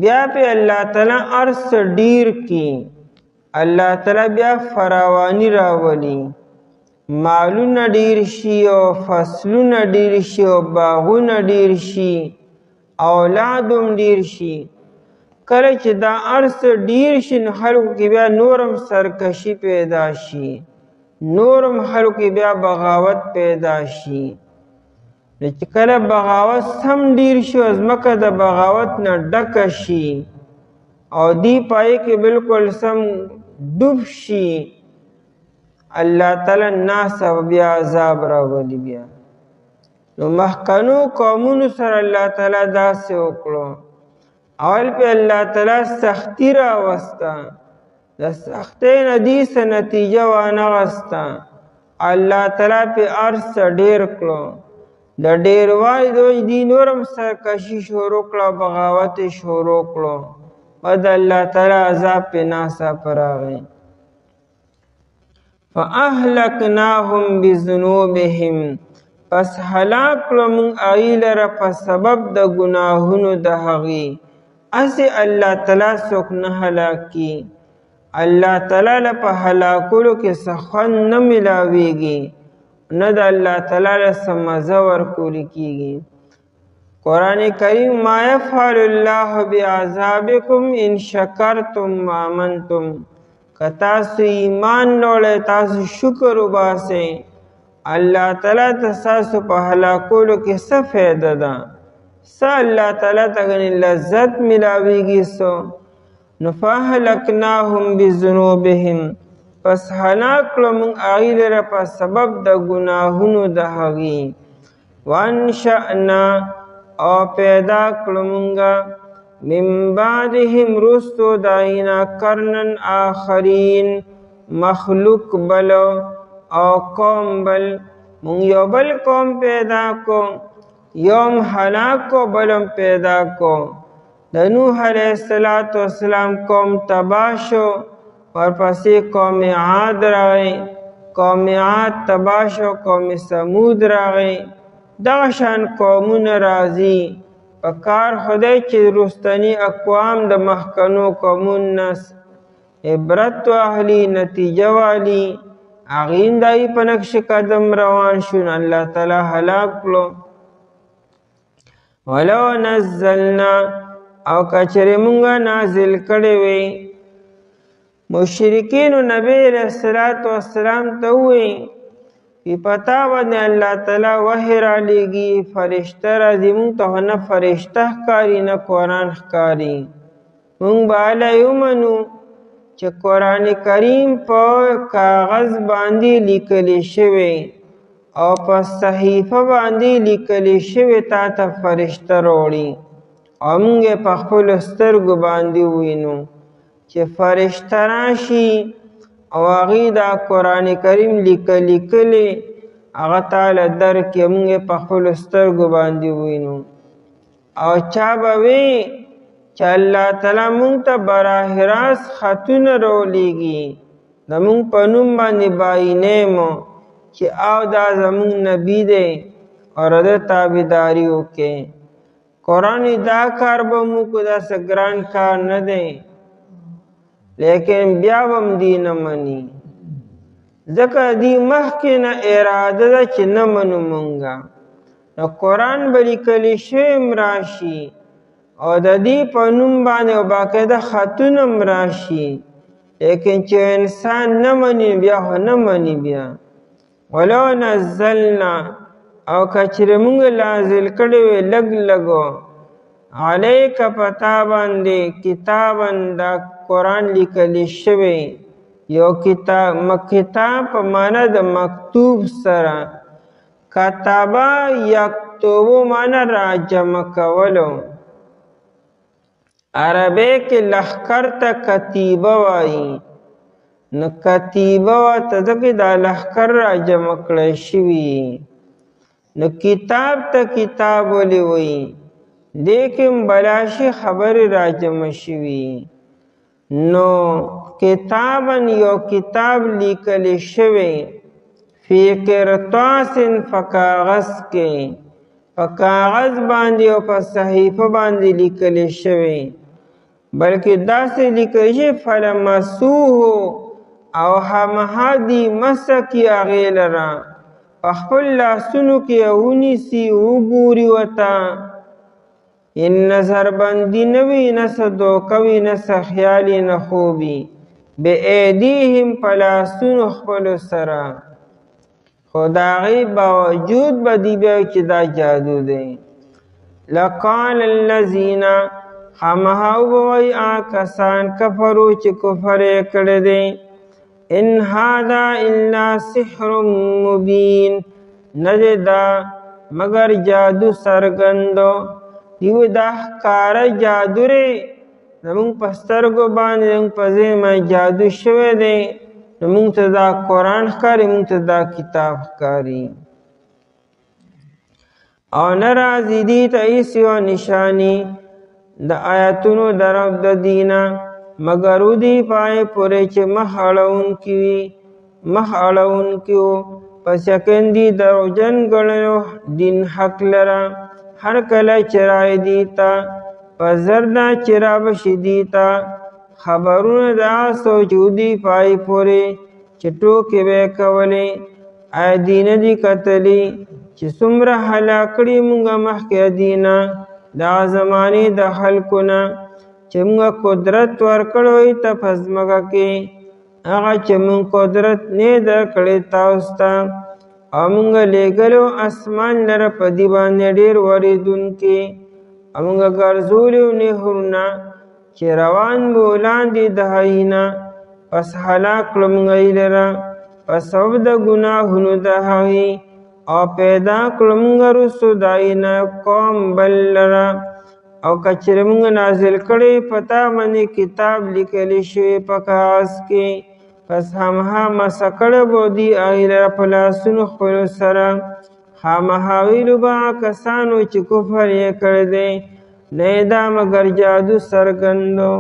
بیا په الله تعالی ارس ډیر کی الله تعالی بیا فراوانی راولي مالونه ډیر شي او فصلونه ډیر شي او باغونه ډیر شي اولادم ډیر شي کله چې دا ارس ډیر شي نو خلکو کې بیا نورم سرکشي پیدا شي نورم خلکو کې بیا بغاوت پیدا شي چې کله بغاوت سم ډیر شي او ځمکه د بغاوت نه ډکه شي او دی پای کې بالکل سم ډوب شي الله تعالی الناس بیا عذاب راولي بیا نو مخکنو قومونو سره الله تعالی داسې وکړو اول په الله تعالی سختی راوسته د سختۍ نه دې څه نتیجه وانغسته الله تعالی په ارس ډیر کړو د ډیروالي د وجې دې نورم سرکشي شروع کړه بغاوت شروع کړو بعد الله تعالی عذاب په ناڅاپه راغی فاهلکناهم بذنوبهم پس هلاک کړو موږ هغوی لره په سبب د ګناهونو د هغوی هسې الله تعالی څوک نه هلاک کي الله تعالی له په هلاکولو کې څه خوند نه میلاویږي نه د الله تعالی له څه مزه ورکولی کېږي قرآن کریم ما یفعل الله بعذابکم ان شکرتم وآمنتم که تاسو ایمان راوړئ تاسو شکر وباسئ الله تعالی ته ستاسو په هلاکولو کې څه فایده ده څه الله تعالی ته غني لذت میلاویږي څه نو فاهلکناهم بذنوبهم پس هلاک کړو موږ هغوی لره په سبب د ګناهونو د هغوی وانشأنا او پیدا کړو مونږه من بعدهم رستو داینا قرنن آخرین مخلوق بل او قوم بل مونږ یو بل قوم پیدا کو یوم هلاک کو بلم پیدا کو د نوح علیه السلام قوم تباه شو ورپسې قوم عاد راغی قوم عاد تباه شو قوم ثمود راغی دغه شان قومونه راځي په کار خدای چې رستنی اقوام د مخکنو قومونو نه عبرت واخلي نتیجه والی هغوی دای په نقش قدم روان شو الله تعالی هلاک کړو ولو نزلنا او کچرې مونږه نازل کړی وی مشرکین نبی علیہ السلام ته وی پی پتا باندې الله تعالی وحی را لېږي فرشته راځي مونږ ته نه فرشته ښکاري نه قرآن ښکاري مونږ به هله ومنو چې قرآن کریم په کاغذ باندې لیکلی شوی او په صحیفه باندې لیکلی شوی تا ته فرشته راوړي او مونږ یې په خپلو سترګو باندې ووینو چې فرشته راشي او هغوی دا قرآن کریم لیکلی هغه تعالی درکې موږ په خپلو سترګو باندې وینو. او چا به وی چې الله تعالی موږ ته براه راست خطونه راولېږي د موږ په نوم باندې باینېمو چې او دا زموږ نبی دی او د تابعداري وکړي. قرآن دا کار به موږ داسې ګران کار نه دی، لیکن بیا به هم دی نه مني، ځکه دی مخکې نه اراده ده چې نه منو مونږه. نو قرآن به لیکلی شوی هم راشي او د دې په نوم باندې او باقاعده خطونه هم راشي، لیکن چې انسان نه مني بیا خو نه مني. بیا ولو نزلنا او کچره مونږ نازل کړی وی لږ لږو علیک پتا باندې کتابن دا قرآن لیکلی شوی یو کتاب په معنا د مکتوب سره، کتابه یکتوبو معنا را جمع کولو. عربی کې لښکر ته کتیبه وایي، نو کتیبه ورته ځکه دا لښکر را جمع کړی شوي. نو کتاب ته کتاب ولې وایي؟ دې کې بلاشي خبرې را جمع شوي. نو کتابن یو کتاب لیکلی شوی فی قرطاس په کاغذ کې، په کاغذ باندې او په صحیفه باندې لیکلی شوی، بلکې داسې لیکلی شوی فلمسوه او همها دی مسه کې هغې لره په خپل لاسونو کې ونیسي وګوري ورته. ان نظر بندي نه وي، نه څه دوکه وي، نه څه خیالي نه خوبي، بایدیهم په لاسونو خپلو سره. خو د هغې باوجود به دی بیا چې دا جادو دی. لقال الذین خامخا وبوایي هغه کسان کفرو چې کفر یې کړی دی، ان هذا الا سحر مبین، نه دی دا مگر جادو سرګندو. دیو دا ښکاره جادو دی، زمونږ په سترګو باندې زمونږ په ذهن باندې جادو شوی دی. نو مونږ ته دا قرآن ښکاري، مونږ ته دا کتاب ښکاري. او نه راځي دې ته هېڅ یوه نشاني د آیتونو د رب د دینه مګر ودې په هغې پورې چې مخ اړوونکي وو، پس یقین دي دروغجن ګڼلو دین حق لره. هر کله چې رایې دې ته پس زر ده چې رابشي دې ته خبرونه د هغه څه چې ودې په هغې پورې چې ټوکې به یې کولې. آیا دې نه دي کتلي چې څومره هلاک کړي مونږه مخکې دې نه دغه زمانې د خلکو نه چې مونږ قدرت ورکړی ته په ځمکه کې، هغه چې مونږ قدرت نه درکړی تاسو ته، او مونږ لېږلو اسمان لره په دې باندې ډېر ورېدونکي، او مونږ ګرځولي نهرونه چې روان به لاندې د هغې نه، پس هلاک کړو مونږ یې لره په سبب د ګناهونو د هغې، او پیدا کړو مونږ رسو د هغې نه قوم بل لره. او که چېرې مونږ نازل کړی په تا باندې کتاب لیکلی شوی په کاغذ کې، پس همها مسه کړی به دوی هغې لره په لاسونو خپلو سره. خامخا ویلو به هغه کسانو چې کفر یې کړی دی، نه یې دا مګر جادو څرګندو.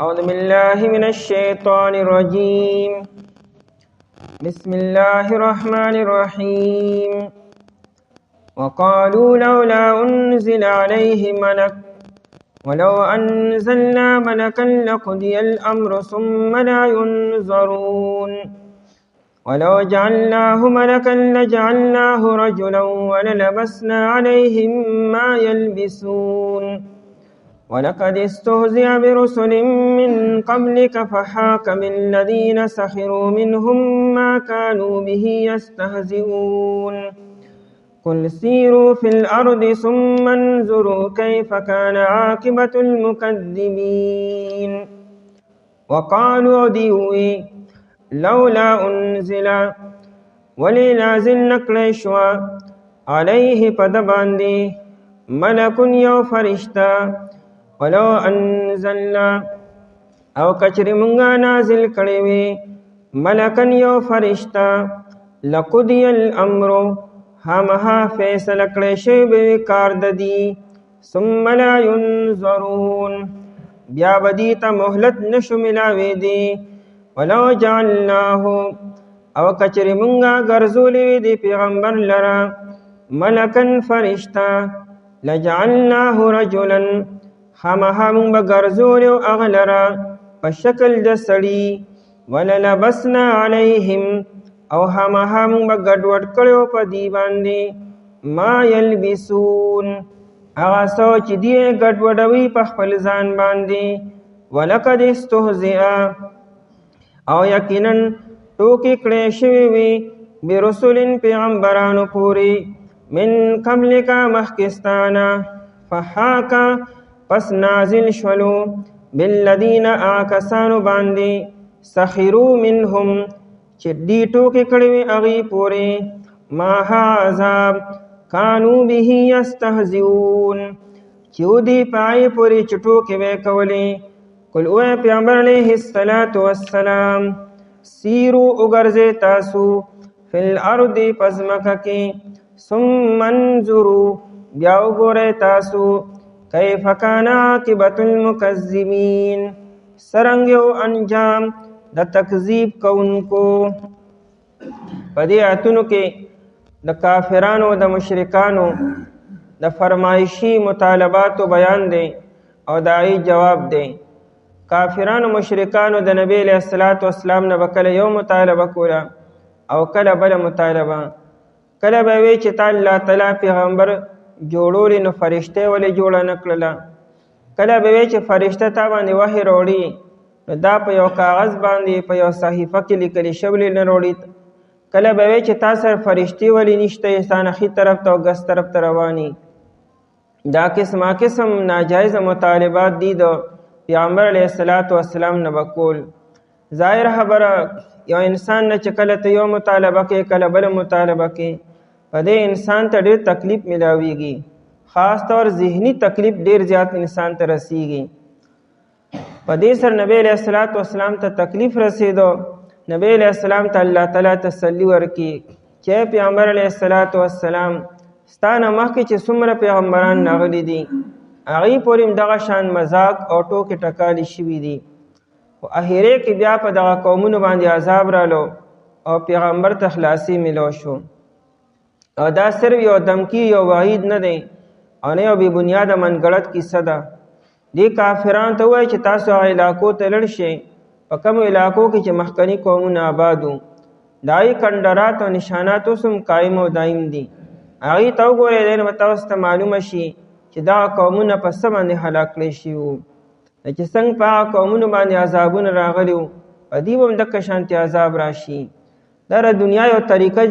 أعوذ بالله من الشيطان الرجيم. بسم الله الرحمن الرحيم. وقالوا لولا أنزل عليه ملك ولو أنزلنا ملكا لقضي الأمر ثم لا ينظرون. ولو جعلناه ملكا لجعلناه رجلا وللبسنا عليهم ما يلبسون ولقد استهزئ برسل من قبلك فحاك بالذين سخروا منهم ما كانوا به يستهزئون قل سيروا في الأرض ثم انظروا كيف كان عاقبة المكذبين وقالوا دیوی لولا انزل ولی نازل نکړی شوه علیه په ده باندې ملک یو فرشته ولو انزلنا او کچری مونږه نازل کړی وي ملکن یو فرشته لقضی الامر همها فیصله کړی شوی به وي کار د دي ثم لا ينظرون بیا به دې ته مهلت نشو میلاویدی ولو جعلناه او کچری مونږه ګرځولی وي د پیغمبر لره ملکن فرشته لجعلناه رجلا خامخا مونږ به ګرځولی و هغه لره په شکل د سړي وللبسنا علیهم او خامخا مونږ به ګډوډ کړی و په دې باندې ما یلبسون هغه څه چې دی ګډوډوي په خپل ځان باندې ولقد استهزئ او یقینا ټوکې کړې شوې وي برسول پیغمبرانو پورې من قبلک مخکستانه فحاک پس نازل شولو بالذین آکسانو باندې سخروا منهم چې دی ټوکې کړې وي هغې پورې ما عذاب کانو به یستهزئون چې ودې په هغې پورې چې ټوکې به یې کولې قل اوه پیغمبر علیه الصلاة والسلام سیرو اگرزے تاسو فی الارض پزمکہ کی ثم انظروا بیا اگورے تاسو کیف کان عاقبت المکذبین سرنگو انجام د تکذیب کونکو پدې آیتونو کې د کافرانو د مشرکانو د فرمایشي مطالباتو بیان دی او دای جواب دی کافرانو مشرکانو د نبی علیہ الصلوۃ والسلام نه کله یو مطالبه کوله او کله بل مطالبه کله به وی چې الله تعالی پیغمبر جوړول نو فرشته ولې جوړ نه کړله کله به وی چې فرشته تا باندې وحی وروړي نو دا په یو کاغذ باندې په یو صحیفه کې لیکل شوی نه وروړي کله به وی چې تاسو فرشتي ولې نشته انسان اخی طرف ته او ګس طرف ته رواني دا قسم ناجایز مطالبات دي دو پیغمبر علیہ الصلوۃ والسلام نه وکول ظاهر خبره یو انسان نه چې کله ته یو مطالبه کې کله بل مطالبه کې په دې انسان ته ډېر تکلیف ملاويږي خاص طور ذهني تکلیف ډېر زیات انسان ته رسیږي په دې سره نبی علیہ الصلوۃ والسلام ته تکلیف رسیدو نبی علیہ السلام ته الله تعالی تسلی ورکړي چې پیغمبر علیہ الصلوۃ والسلام ستانه مخکې چې څومره پیغمبران راغلي دي هغې پورې دغه شان مذاق او ټوکې ټکالې شوي دي خو اخرې کې بیا په دغه قومونو باندې عذاب رالو او پیغمبر ته خلاصي ملو شو او دا صرف یو دمکی یو وعید نه دی او نه یو بې بنیاده منګړت کیسه ده دې کافرانو ته ووایي چې تاسو هغه علاقو ته لاړ شئ په کومو علاقو کې چې مخکني قومونه آباد وو د هغې کندرات او نشانات اوس هم قایم او دایم دي هغې ته وګورئ دی نو به تاسو ته معلومه شي چې دا قومونه په څه باندې هلاک کړی شوي وو چې څنګه په هغه قومونو باندې عذابونه راغلي وو په دې به هم دقه شانتې عذاب راشي دا د دنیا یو طریقه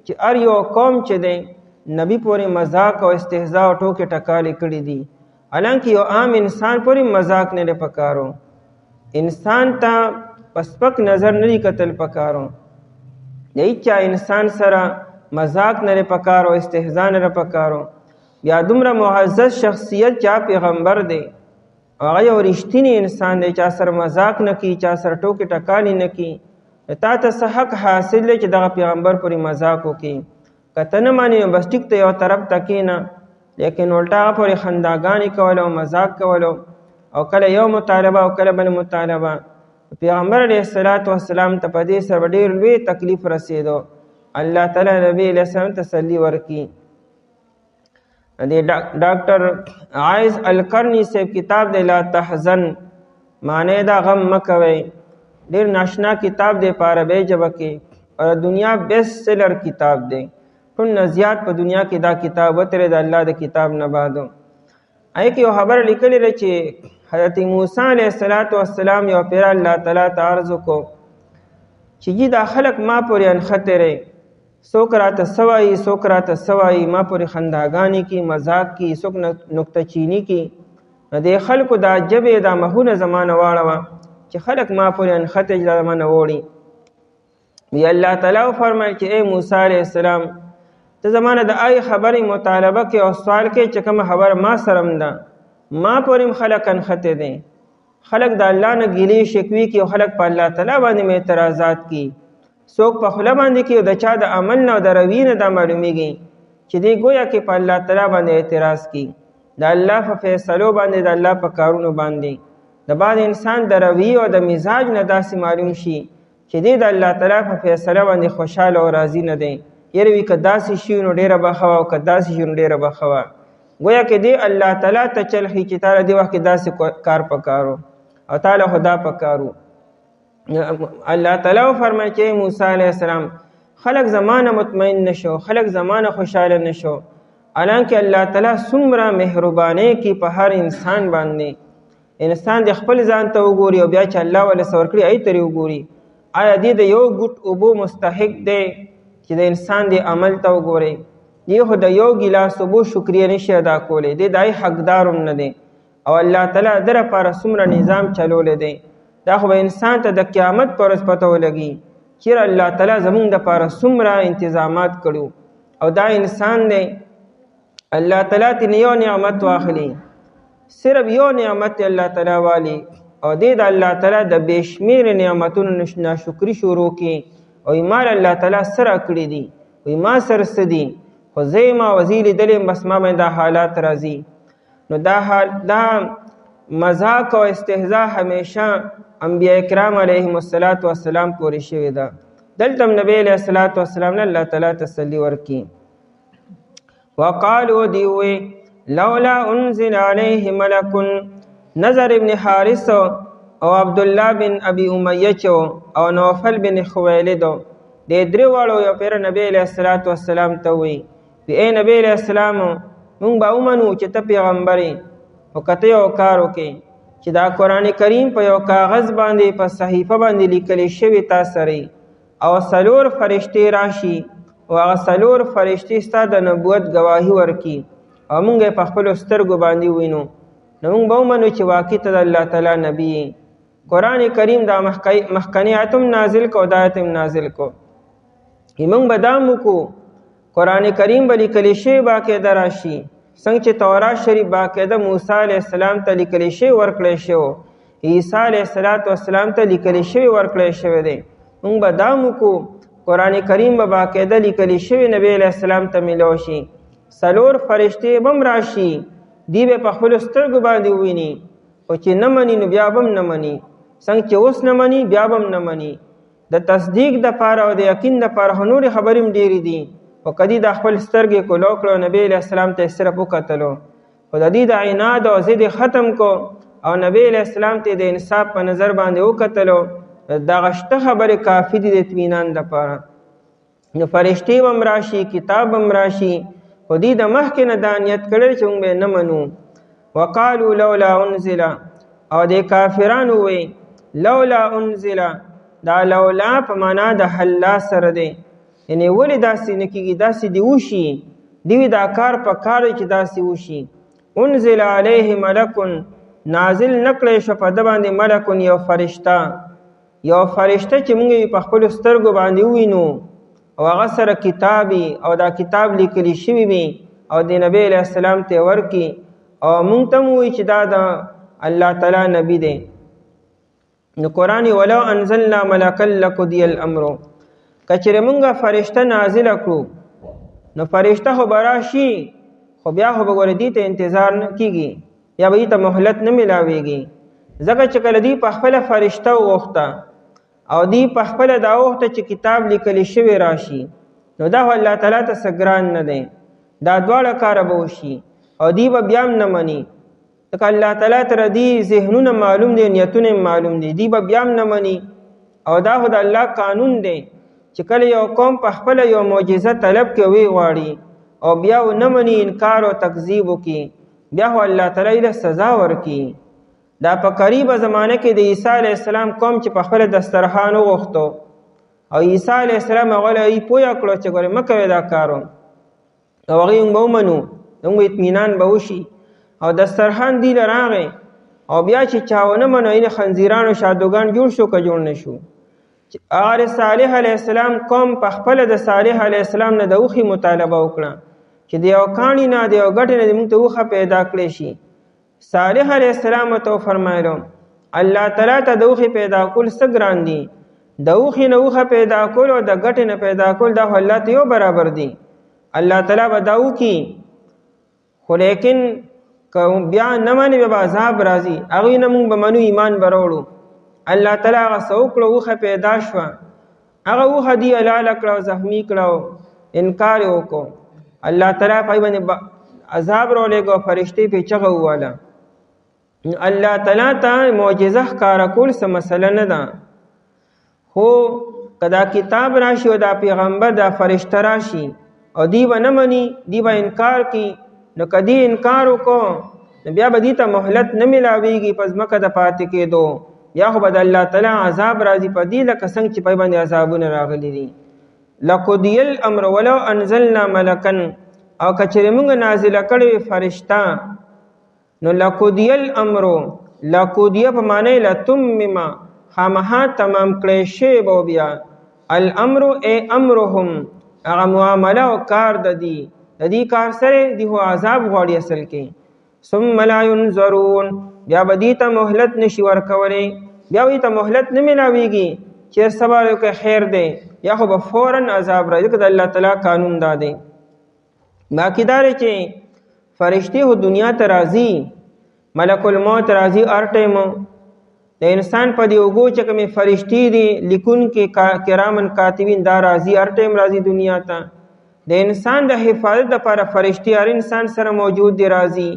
چې هر یو قوم چې دی نبی پورې مذاق او استهزاء او ټوکې ټکالې کړي دي حالانکه یو عام انسان پورې مذاق نه دی پکارو انسان ته په سپک نظر نه دی کتل پکارو د هیچا انسان سره مذاق نه دی پکارو استهزاء نه دی پکارو بیا دومره معزز شخصیت چا پیغمبر دی هغه یو رښتینی انسان دی چا سره مذاق نه کوي چا سره ټوکې ټکالې نه کوي تا ته څه حق حاصل دی چې دغه پیغمبر پورې مذاق وکړي که ته نه مانې بس ټیک ته یو طرف ته کښېنه لیکن الټا هغه پورې خنداګانې کولو او مذاق کولو او کله یو مطالبه او کله بل مطالبه پیغمبر علیه الصلوۃ والسلام ته په دې سره ډېر لوی تکلیف رسېدو الله تعالی نبی علیه السلام تسلي ورکړي ډاکټر عائز القرنی صاحب کتاب دی لا تحزن معنی دا غم مکوئ ډېر ناشنا کتاب دی په عربۍ ژبه کې او دنیا بیسٹ سیلر کتاب دی ټول نه زیات په دنیا کې دا کتاب وتره د الله د کتاب نه بعدو آی کې یو خبر لیکلی دی چې حضرت موسی علیه السلام یو پیر الله تعالی ته عرض وکړو چې دا خلق ما پورې انخطره څوک راته سوایي څوک راته سوایي ما پورې خنداګانې کی مذاق کی څوک نکته چینی کی د خلکو دا جبې دا مهونه زمانه واړوه چې خلق ما پورې انخطه زمانه وړي بیا الله تعالی فرمایي چې اے موسی علیه السلام ته زمانه د آی خبرې مطالبه کې او سوال کې چې کوم خبر ما سرم ده ما پورې خلق انخطه دي خلق د الله نه ګیلې شکوي کې او خلق په الله تعالی باندې اعتراضات کی څوک په خله باندې کې او د چا د عمل نه او د روي نه دا معلومیږي چې دی گویا کې په الله تعالی باندې اعتراض کی د الله په فیصلو باندې د الله په کارونو باندې د بعض انسان د روي او د مزاج نه داسې معلوم شي چې دی د الله تعالی په فیصله باندې خوشاله او راضي نه دی یره وی که داسې شي نو ډیره بخوا او که داسې شي نو ډیره بخوا گویا کې دی الله تعالی ته چلخي چې تعالی دی وخت داسې کار پکارو او تعالی خدا پکارو الله تعالی فرمایي چې موسی علیه السلام خلق زمانه مطمئن نشو خلق زمانه خوشاله نشو الانکه الله تعالی څومره مهرباني کی په هر انسان باندې انسان د خپل ځان ته وګوري او بیا چې الله ولا سور کړی ای ترې وګوري آیا دې د یو ګټ اوبو مستحق دی چې د انسان د عمل ته وګوري دی خو د یو ګیلاس اوبو شکریا نشي ادا کولی دی دای حقدار نه دی او الله تعالی در پر څومره نظام چلول دی دا خو انسان ته د قیامت پر ورځ پته ولګي چې الله تعالی زمونږ د پر څومره تنظیمات کړو او دا انسان دی الله تعالی ته یو نعمت واخلي صرف یو نعمت الله تعالی والی او دې د الله تعالی د بشمیر نعمتونو ناشکری شروع کی او ایمان الله تعالی سره کړی دي او ما سره سدي خو زېما وزیر دلې بس ما باندې حالات راځي نو دا مذاق او استهزاء همیشه انبیاء کرام علیهم السلام پورې شوی ده دلته نبی علیہ السلام نه الله تعالی تسلی ورکی وقالو دیوی لولا انزل علیه ملک نظر ابن حارث او عبدالله بن ابي امیه او نوفل بن خویلد د درې واړو یو پیر نبی علیہ السلام ته وی اے نبی علیہ السلام مونږ به ومنو چې ته پیغمبري او کته یو کار وکې چې دا قرآن کریم په یو کاغذ باندې په صحیفه باندې لیکل شوی تا سره او څلور فرشتې راشي او هغه څلور فرشتې ستا د نبوت گواهی ورکي او مونږ په خپل سترګو باندې وینو نو مونږ به ومنو چې واقع ته د الله تعالی نبی قرآن کریم دا مخکنی آیتم نازل کو دا آیتم نازل کو مونږ به دا وکړو قرآن کریم به لیکل شوی باقاعده راشي څنګه چې تورات شریف باقاعده موسی علیه السلام ته لیکل شوی ورکړی شو عیسی علیه السلام ته لیکل شوی ورکړی شوی دی مونږ به دا وکړو قرآن کریم به باقاعده لیکل شوی نبی علیه السلام ته میلاو شي څلور فرشتې به هم راشي دی به په خپلو سترګو باندې وویني او چې نه مني نو بیا به هم نه مني څنګه چې اوس نه مني بیا به هم نه مني د تصدیق دپاره او د یقین دپاره نورې خبرې هم ډېرې دي او کدی د خپل سترګې کولو کړو نبی علیہ السلام ته صرف وکتلو او د دې د عناد او ضد ختم کو او نبی علیہ السلام ته د انصاف په نظر باندې وکتلو دا غشته خبره کافی دي د اطمینان لپاره نو فرشتي هم راشي کتاب هم راشي خو دې د مخکې نه دا نیت کړی چې موږ نه منو وقالو لولا انزل او د کافرانو وی لولا انزل دا لولا په معنا د حلا سره دی یعنی ولی داسې نه کېږي داسې دی وشي دوی دا کار په کار چې داسې وشي انزل علیه ملک نازل نکړی شو په ده باندې ملک یو فرشته چې موږ یې په خپلو سترګو باندې ووینو او هغه سره کتابي او دا کتاب لیکلی شوي وي او د نبی علیه السلام ته ورکي او موږ ته هم ووایي چې دا د الله تعالی نبی دی نو قرآن ولو انزلنا ملکا لقضی الامر کچره مونږه فرشته نازله کړو نو فرشته خو به راشي خو بیا خو به ګوره دې ته انتظار نه کېږي یا به دې ته مهلت نه میلاویږي ځکه چې کله دې په خپله فرشته وغوښته او دې په خپله دا وغوښته چې کتاب لیکلی شوی راشي نو دا خو الله تعالی ته څه ګران نه دی دا دواړه کاره به وشي او دې به بیا هم نه مني ځکه الله تعالی ته دې ذهنونه معلوم دی نیتونه معلوم دی دې به بیا هم نه مني او دا خو د الله قانون دی چې کله یو قوم په خپل یو معجزه طلب کوي غواړي او بیا ونه مني انکار او تکذیب وکړي بیا خو الله تعالی یې سزا ورکړي. دا په قریبه زمانه کې د عیسی علیه السلام قوم چې په خپل دسترخوان وغوښتو او عیسی علیه السلام هغه له یې پوه کړو چې ګورې مه کوئ دا کار او هغوی موږ به ومنو زموږ اطمینان به وشي او دسترخوان دی له راغی او بیا چې چا ونه منو یې خنزیران او شادوګان جوړ شو که جوړ نه شو. هغه صالح علیه السلام قوم په خپله د صالح علیه السلام نه د اوښې مطالبه وکړه چې د یو کاڼي نه د یو ګټې نه موږ ته اوښه پیدا کړی شي. صالح علیه السلام ورته وفرمایلو الله تعالی ته د اوښې پیدا کول څه ګران دي، د اوښې نه اوښه پیدا کول او د ګټې نه پیدا کول دا خو الله ته یو برابر دي. الله تعالی به دا وکړي خو لیکن که بیا نه منې بیا به عذاب راځي، هغوی نه موږ به منو ایمان به راوړو. الله تعالی هغه څه وکړو اوښه پیدا شوه، هغه اوښه دی حلاله کړه او زخمي کړه او انکار یې وکړو. الله تعالی په هغې باندې عذاب راولېږه او فرشتې پرې چغه وواله. الله تعالی ته معجزه ښکاره کول څه مسله نه ده، خو که دا کتاب راشي او دا پیغمبر دا فرشته راشي او دی به نه مني دی به انکار کوي نو که دی انکار وکړو نو بیا به دې ته مهلت نه میلاویږي په ځمکه د پاتې کېدو، بیا خو به د الله تعالی عذاب راځي په دې لکه څنګه چې په باندې عذابونه راغلي دي. لقضی الامر ولو انزلنا ملکا او که چېرې موږ نازله کړې وي فرشته نو لقضی الامر لقضیه په معنی لتمم خامخا تمام کړی شوی به بیا الامر ای امرهم هغه معامله او کار د دې کار سره دی خو عذاب غواړي اصل کې. ثم لا ينظرون بیا به دې ته مهلت نشي ورکولی، بیا به دې ته مهلت نه میلاویږي چې سبا وکړه خیر دی یا خو به فوراً عذاب راځي که د الله تعالی قانون دا دی. باقي دا دی چې فرشتې خو دنیا ته راځي، ملک الموت راځي هر ټایم، د انسان په دې اوږو چې کومې فرشتې دي لیکونکي کرامن کاتبین دا راځي هر ټایم راځي دنیا ته. د انسان د حفاظت دپاره فرشتې هر انسان سره موجود دی راځي.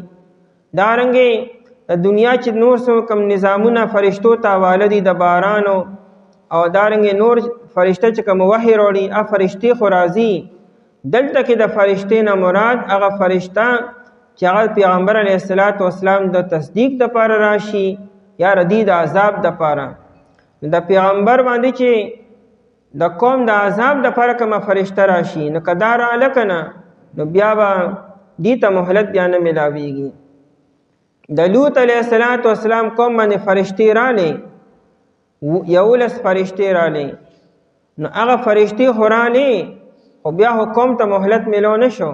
دارنګې د دنیا چې نور څه کوم نظامونه فرشتو ته حواله دي د بارانو او دارنګې نور فرشته چې کوم وحی راوړي هغه فرشتې خو راځي. دلته کې د فرشتې نه مراد هغه فرشته چې هغه پیغمبر علیه السلام د تصدیق دپاره راشي یا ردی د عذاب دپاره. د پیغمبر باندې چې د قوم د عذاب دپاره کومه فرشته راشي نو که دا راغله که نه نو بیا به دې ته مهلت بیا نه میلاویږي. د لوط علیه السلام قوم باندې فرشتې راغلې 11 فرشتې راغلې نو هغه فرشتې خو راغلې خو بیا خو قوم ته مهلت میلو نه شو،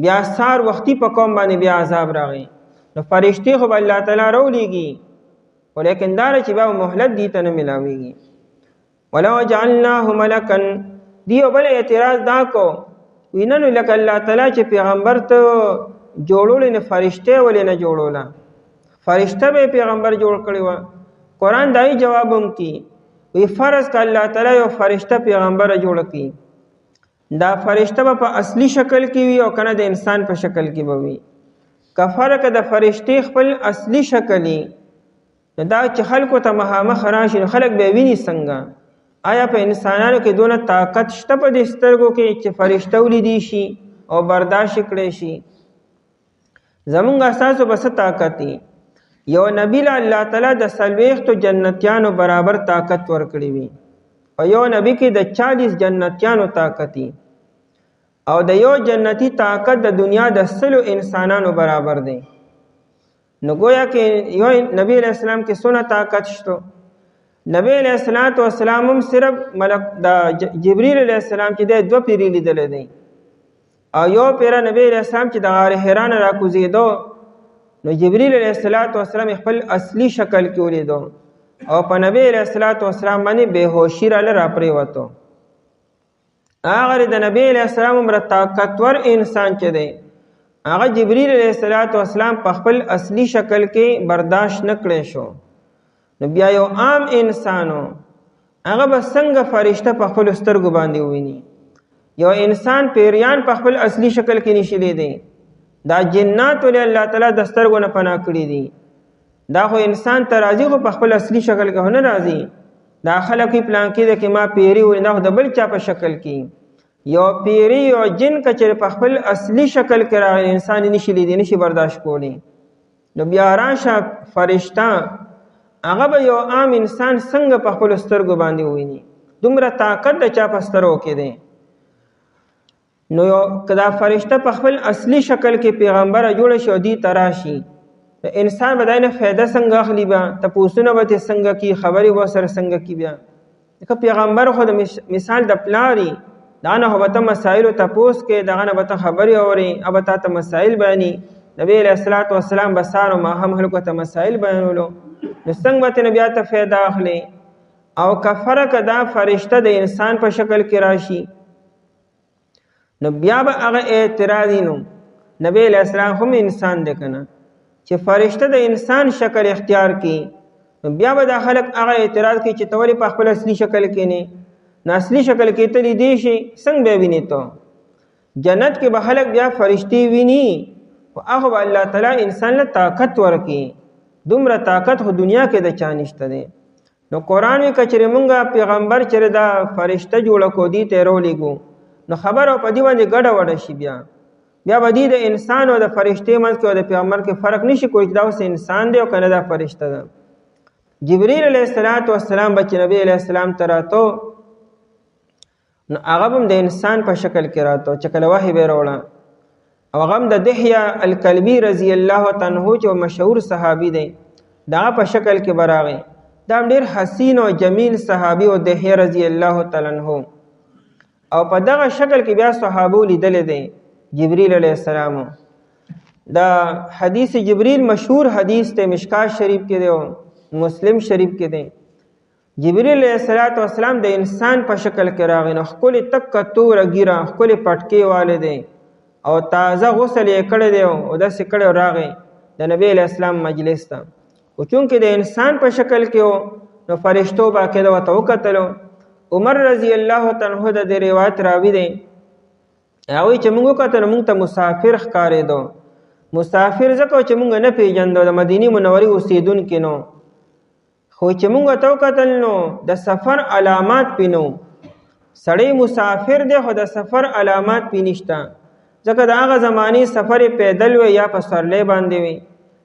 بیا سار وختي په قوم باندې بیا عذاب راغی نو فرشتې خو به الله تعالی راولیږي خو لیکن دا چې بیا مهلت دې ته نه میلاویږي. ولو جعلناه ملکا دیو بل اعتراض دا کو ویننو لکه الله تعالی چې پیغمبر ته جوړول نه فرشته ولې نه جوړولا، فرشته به پیغمبر جوړ کړی و. قرآن دای جواب هم کی وی فرض ک الله تعالی یو فرشته پیغمبر جوړ کی، دا فرشته په اصلي شکل کې وي او کنه د انسان په شکل کې به وي. که فرق د فرشتې خپل اصلي شکلی دا چې خلکو ته مخامخ راشي نو خلک به ویني څنګه؟ آیا په انسانانو کې دونه طاقت شته په دې سترګو کې چې فرشته ولیدي شي او برداشت کړی شي؟ زمونږ اساسو بس طاقت دی. یو نبی له الله تعالی د 40 جنتیانو برابر طاقت ورکړی وي او یو نبی کې د 40 جنتیانو طاقت دی او د یو جنتی طاقت د دنیا د 100 انسانانو برابر دی. نو گویا کې یو نبی علیہ السلام کې څونه طاقت شته. نبی علیہ السلام هم صرف ملک د جبرئیل علیہ السلام چې د 2 پیری لیدل دي او یو پیر نبی علیہ السلام چې د غار حرا نه راکوزیدو نو جبرئیل علیہ السلام خپل اصلي شکل کې ولیدو او په نبی علیہ السلام باندې بهوشی را پریوتو. هغه د نبی علیہ السلام عمر طاقتور انسان چې دی هغه جبرئیل علیہ السلام په خپل اصلي شکل کې برداشت نکړی شو. نو بیا یو عام انسانو هغه به څنګه فرشته په خپل سترګو باندې وویني؟ یو انسان پیریان په خپل اصلي شکل کې نشي لیدی، دا جنات ولې الله تعالی د سترګو نه پناه کړي دي. دا خو انسان ته راځي خو په خپل اصلي شکل کې نه راځي. دا خلک پلان کې د ما پیری وي نه د بل چا په شکل کې یو پیری او جن کچره په خپل اصلي شکل کې راغلی انسان نشي لیدي نشي برداشت کولی نو بیا راشه فرشتہ هغه به یو عام انسان څنګه په خپل سترګو باندې وویني دومره طاقت د چا په سترګو کې دی نو کدا فرشتہ په خپل اصلي شکل کې پیغمبر جوړ شي دی تراشي انسان بداینه فائدہ څنګه اخلي بیا تاسو به څنګه کی خبري و سره څنګه کی بیا که پیغمبر خو مثال د پلاری دا نه هوته مسائل تاسو کې دغه نه به خبري اوري اب ته مسائل بیانې نبی علیہ الصلوۃ والسلام بسانو ما هم خلکو ته مسائل بیانولو نو څنګه به نبی ته فائدہ اخلي او کفر کدا فرشتہ د انسان په شکل کې راشي نو بیا به هغه اعتراضینو نبی علیہ السلام هم انسان دی کنه چې فرشتہ د انسان شکل اختیار کی نو بیا به د خلک هغه اعتراض کوي چې تولی په خپل اصلي شکل کې نه اصلي شکل کې ته لیدې شي څنګه به ویني ته جنت کې به خلک بیا فرشتي ویني او هغه الله تعالی انسان له طاقت ورکي دومره طاقت خو دنیا کې د چا نشته دی نو قرآن وی کچره مونږه پیغمبر چره دا فرشتہ جوړ کو دی ته رولېګو نو خبر او پدی باندې ګډه وډه شي بیا بدی د انسان او د فرشته منځ کې او د پیغمبر کې فرق نشي کولی دا اوس انسان دی او کنه دا فرشته ده جبرئیل علیه السلام بچ نبی علیه السلام تراتو نو هغه هم د انسان په شکل کې راتو چې کله وحی به وروړه او هغه د دحیه الکلبی رضی الله تعالی عنہ چې مشهور صحابي دی دا په شکل کې براغه دا ډیر حسین او جمیل صحابي او دحیه رضی الله تعالی عنہ او په دغه شکل کې بیا صحابو لیدل دي جبرئیل علیہ السلام دا حدیث جبرئیل مشهور حدیث ته مشکات شریف کې دی مسلم شریف کې دی جبرئیل علیہ السلام د انسان په شکل کې راغی نو خپل تک تور ګیره خپل پټکی والده او تازه غسل یې کړی دی او د سکړه راغی د نبی علیہ السلام مجلس ته او چونکه د انسان په شکل کې نو فرشتو با کې دا وکتلو عمر رضی الله تعالی عنہ د روایت راوی دی هغه چې موږ کته موږ ته مسافر ښکارې دو مسافر ځکه چې موږ نه پیژندو د مدینه منورې اوسیدونکو نو خو چې موږ ته وکتل نو د سفر علامات پینو سړی مسافر دی خو د سفر علامات پینشتا ځکه د هغه زمانی سفر پیدل وي یا په سورلې باندې وي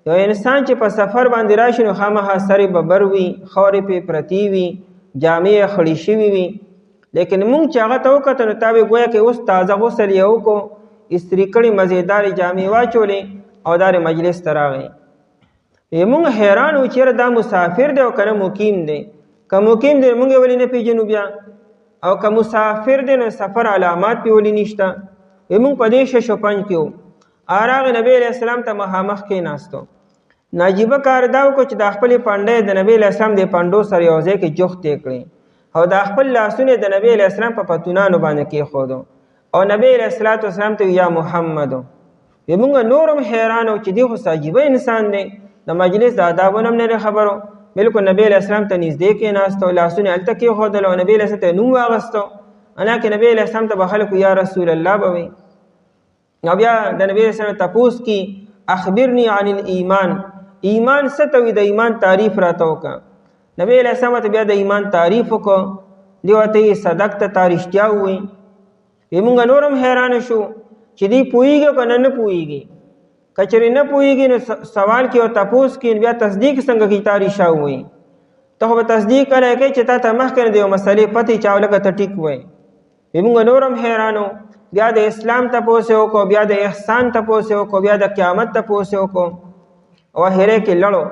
یو انسان چې په سفر باندې راشي نو خامخا سری ببر وي خورې په پرتی وي جامع خړی شوی وي لیکن مونږ چې هغه ته وکتل نو تابع گویا کې اوس تازه غسل یو کو استری کړي مزیدار جامع واچولې او دار مجلس ته راغی مونږ حیران و چې دا مسافر دی او کنه مقیم دی که مقیم دی مونږ ولې نه پیژنو بیا او که مسافر دی نو سفر علامات پې ولې نشته مونږ په دې ششو پنج کې وو راغی نبی علیہ السلام ته مخامخ کېناستو ناجیبه کار دا وکړو چې د خپلې پنډۍ د نبی علیہ السلام د پنډو سره یو ځای کې جوخت یې کړې او د خپل لاسونه د نبی علیہ السلام په پتونانو باندې کېښودو او نبی علیہ السلام ته یا محمد مونږ نورم حیران و چې دی خو عجیبه انسان دی د مجلس د آدابونو هم نه خبرو بلکل نبی علیہ السلام ته نږدې کېناستو لاسونه هلته کېښودل او نبی علیہ السلام ته نوم واغستو حالانکه نبی علیہ السلام ته به خلکو یا رسول الله به وي او بیا د نبی علیہ السلام تپوس کی اخبرنی عن الایمان ایمان څه ته وي د ایمان تعریف راته وکړه نبی علیہ السلام ته بیا د ایمان تعریف وکړو دی ورته یې صدقته تا رښتیا ووایي موږ نورم حیرانه شو چې دی پوهېږي که نه پوهېږي که چېرې نه پوهېږي نو سوال کې او تپوس کې بیا تصدیق څنګه کوي تا رښتیا ووایي ته خو به تصدیق کلی کوي چې تا ته مخکې د یو مسلې پتې چې او لکه ته ټیک وایي موږ نورم حیرانو بیا د اسلام تپوس یې وکړو بیا د احسان تپوس یې وکړو بیا د قیامت تپوس یې وکړو او اخره کې لړو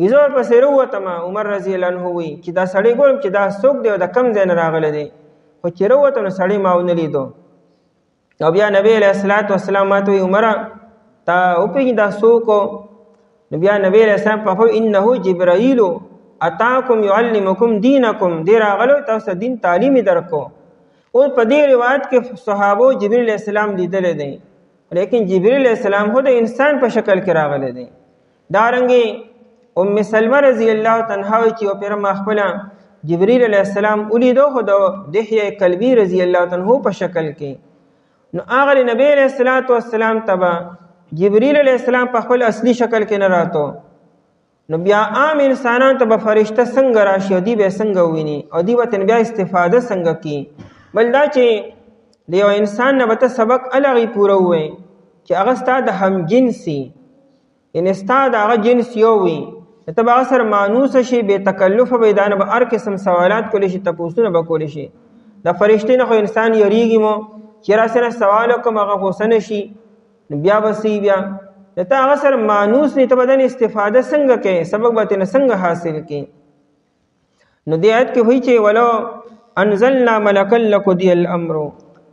ویزور پسې وروتم عمر رضی الله عنه وی چې دا سړی ګورم چې دا څوک دی او د کم ځای نه راغلی دی خو چې وروتم نو سړی ما ونه لیدو او بیا نبی علیہ السلام ماته وی عمره تا وپېږي دا څوک نو بیا نبی علیہ السلام په انه جبرائیل اتاکم یعلمکم دینکم دی راغلی تاسو دین تعلیم درکو اوس په دې روایت کې صحابو جبرئیل علیہ السلام لیدلی دی لیکن جبرئیل علیہ السلام خو د انسان په شکل کې راغلی دی دارنګې ام سلمہ رضی الله تعالی عنها چې او پیغمبر خپل جبرئیل علیہ السلام ولیدو خو د دحیه کلبی رضی الله تعالی عنہ په شکل کې نو هغه نبی علیہ السلام تبا جبرئیل علیہ السلام په خپل اصلي شکل کې نه راتو نو بیا عام انسانان ته به فرشته څنګه راشي او دی به څنګه وویني او دی به ترې بیا استفاده څنګه کړي. بل دا چې د یو انسان نه به ته سبق الغې پوره ووایې چې هغه ستا د هم جنسي، یعنې ستا د هغه جنس یو وي، ته به هغه سره مانوسه شي، بې تکلفه به دا نه به هر قسم سوالات کولی شي، تپوسونه به کولی شي. د فرشتې نه خو انسان یریږي مو چې راسې نه سوال وکړم هغه غوسه نه شي، نو بیا به څه بیا د ته هغه سره مانوس نه، ته به دنې استفاده څنګه کوې، سبق به ترې څنګه حاصل کړې. نو دې آیت کې وایي چې ولو انزلنا ملکا لقضی الامر،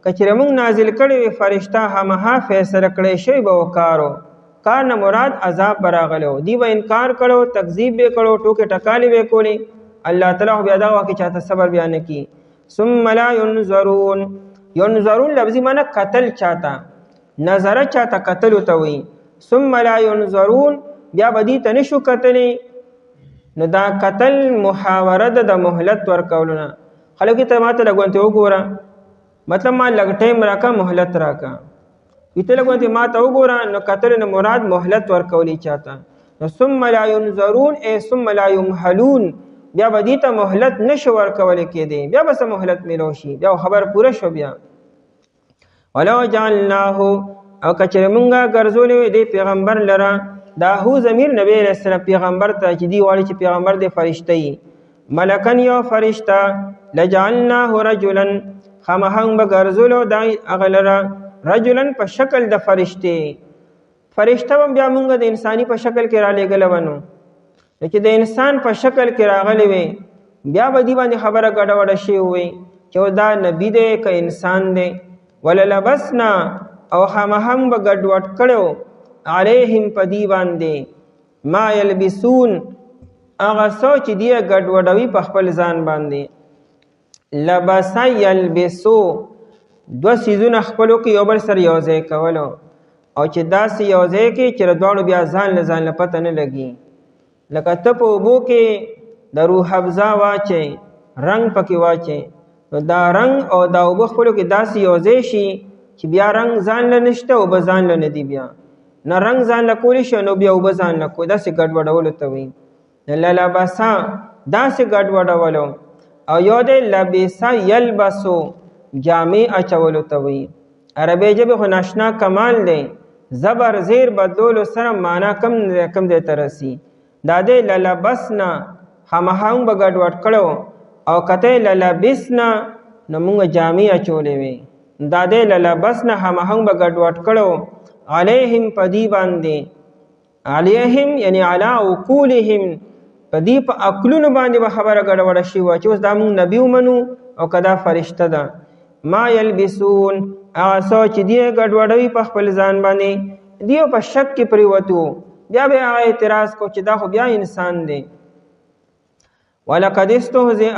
که چېرې موږ نازل کړی وي فرشته هماها فیصله کړی شوی به و کار نه مراد عذاب به راغلی و، دی به انکار کړو، تکذیب به کړو، ټوکې ټکالې به کولې. الله تعالی خو بیا دغه وخت چاته صبر بیا نه کړي. ثم لا ينظرون، ينظرون لفظي معنی قتل چاته، نظره چاته قتل ته وایي. ثم لا ينظرون بیا به دې ته نشو کتلی. نو دا قتل محاوره ده د مهلت ورکولونه. خلکو ته ما ته لږ غونتې وګوره، مطلب ما لږ ټایم راکه، مهلت راکه. ویته لږ غونتې ما ته وګوره، نو قتل نه مراد مهلت ورکولی چاته. نو ثم لا ينظرون ای ثم لا يمهلون، بیا به دې ته مهلت نشو ورکولی کېدی، بیا به څه مهلت میلو شي، بیا خبر پوره شو. بیا ولو جعلناه، او که چېرې مونږه ګرځولی وی دی پیغمبر لره، دا هو ضمیر نبی علیه السلام پیغمبر ته چې دی غواړي چې پیغمبر دی فرشته یي، ملکن یو فرشته، لجعلناه رجلا، خامخا به ګرځولو دا هغه لره رجلا په شکل د فرشتې. فرشته هم بیا مونږ د انساني په شکل کې را لېږلی ونو، چې د انسان په شکل کې راغلی وي، بیا به دې باندې خبره ګډوډه شوې وي چې دا نبي دی که انسان دی. وللبسنا، او خامخا به ګډوډ کړو، علیهم په دې باندې، ما یلبسون، هغه څه چې دی ګډوډوي په خپل ځان باندې. لبس یلبسو، دوه څیزونه خپلو کې یو بل سره یو ځای کولو، او چې داسې یو ځای کې چې د دواړو بیا ځان له پته نه لګي. لکه ته په اوبو کې د روح افزا واچئ، رنګ پکې واچئ، نو دا رنګ او دا اوبه خپلو کې داسې یو ځای شي چې بیا رنګ ځان له نشته، اوبه ځان له نه دي، بیا نه رنګ ځان له کولی شي نو بیا اوبه ځان له کوي، داسې ګډوډولو ته وایي. للبسا داسې ګډوډولو، او یو دی لبسا یلبسو، جامې اچولو ته وایي. عربي ژبې خو ناشنا کمال دی، زبر زیر بدلولو سره معنا کم دی ته رسي. دا دی للبسنا، خامخا به ګډوډ کړو، او کته للبسنا نو موږ جامې اچولې وي. دا دی للبسنا، خامخا به ګډوډ کړو، علیهم په دې باندې، علیهم یعنی علی عقولهم، په دې په عقلونو باندې به خبره ګډوډه شوې وه چې اوس دا موږ نبي ومنو او که دا فرشته ده. ما یلبسون، هغه څه چې دی ګډوډوي په خپل ځان باندې، دی په شک کې پرېوتو، بیا به هغه اعتراض کو چې دا خو بیا انسان دی. ولقد استهزئ،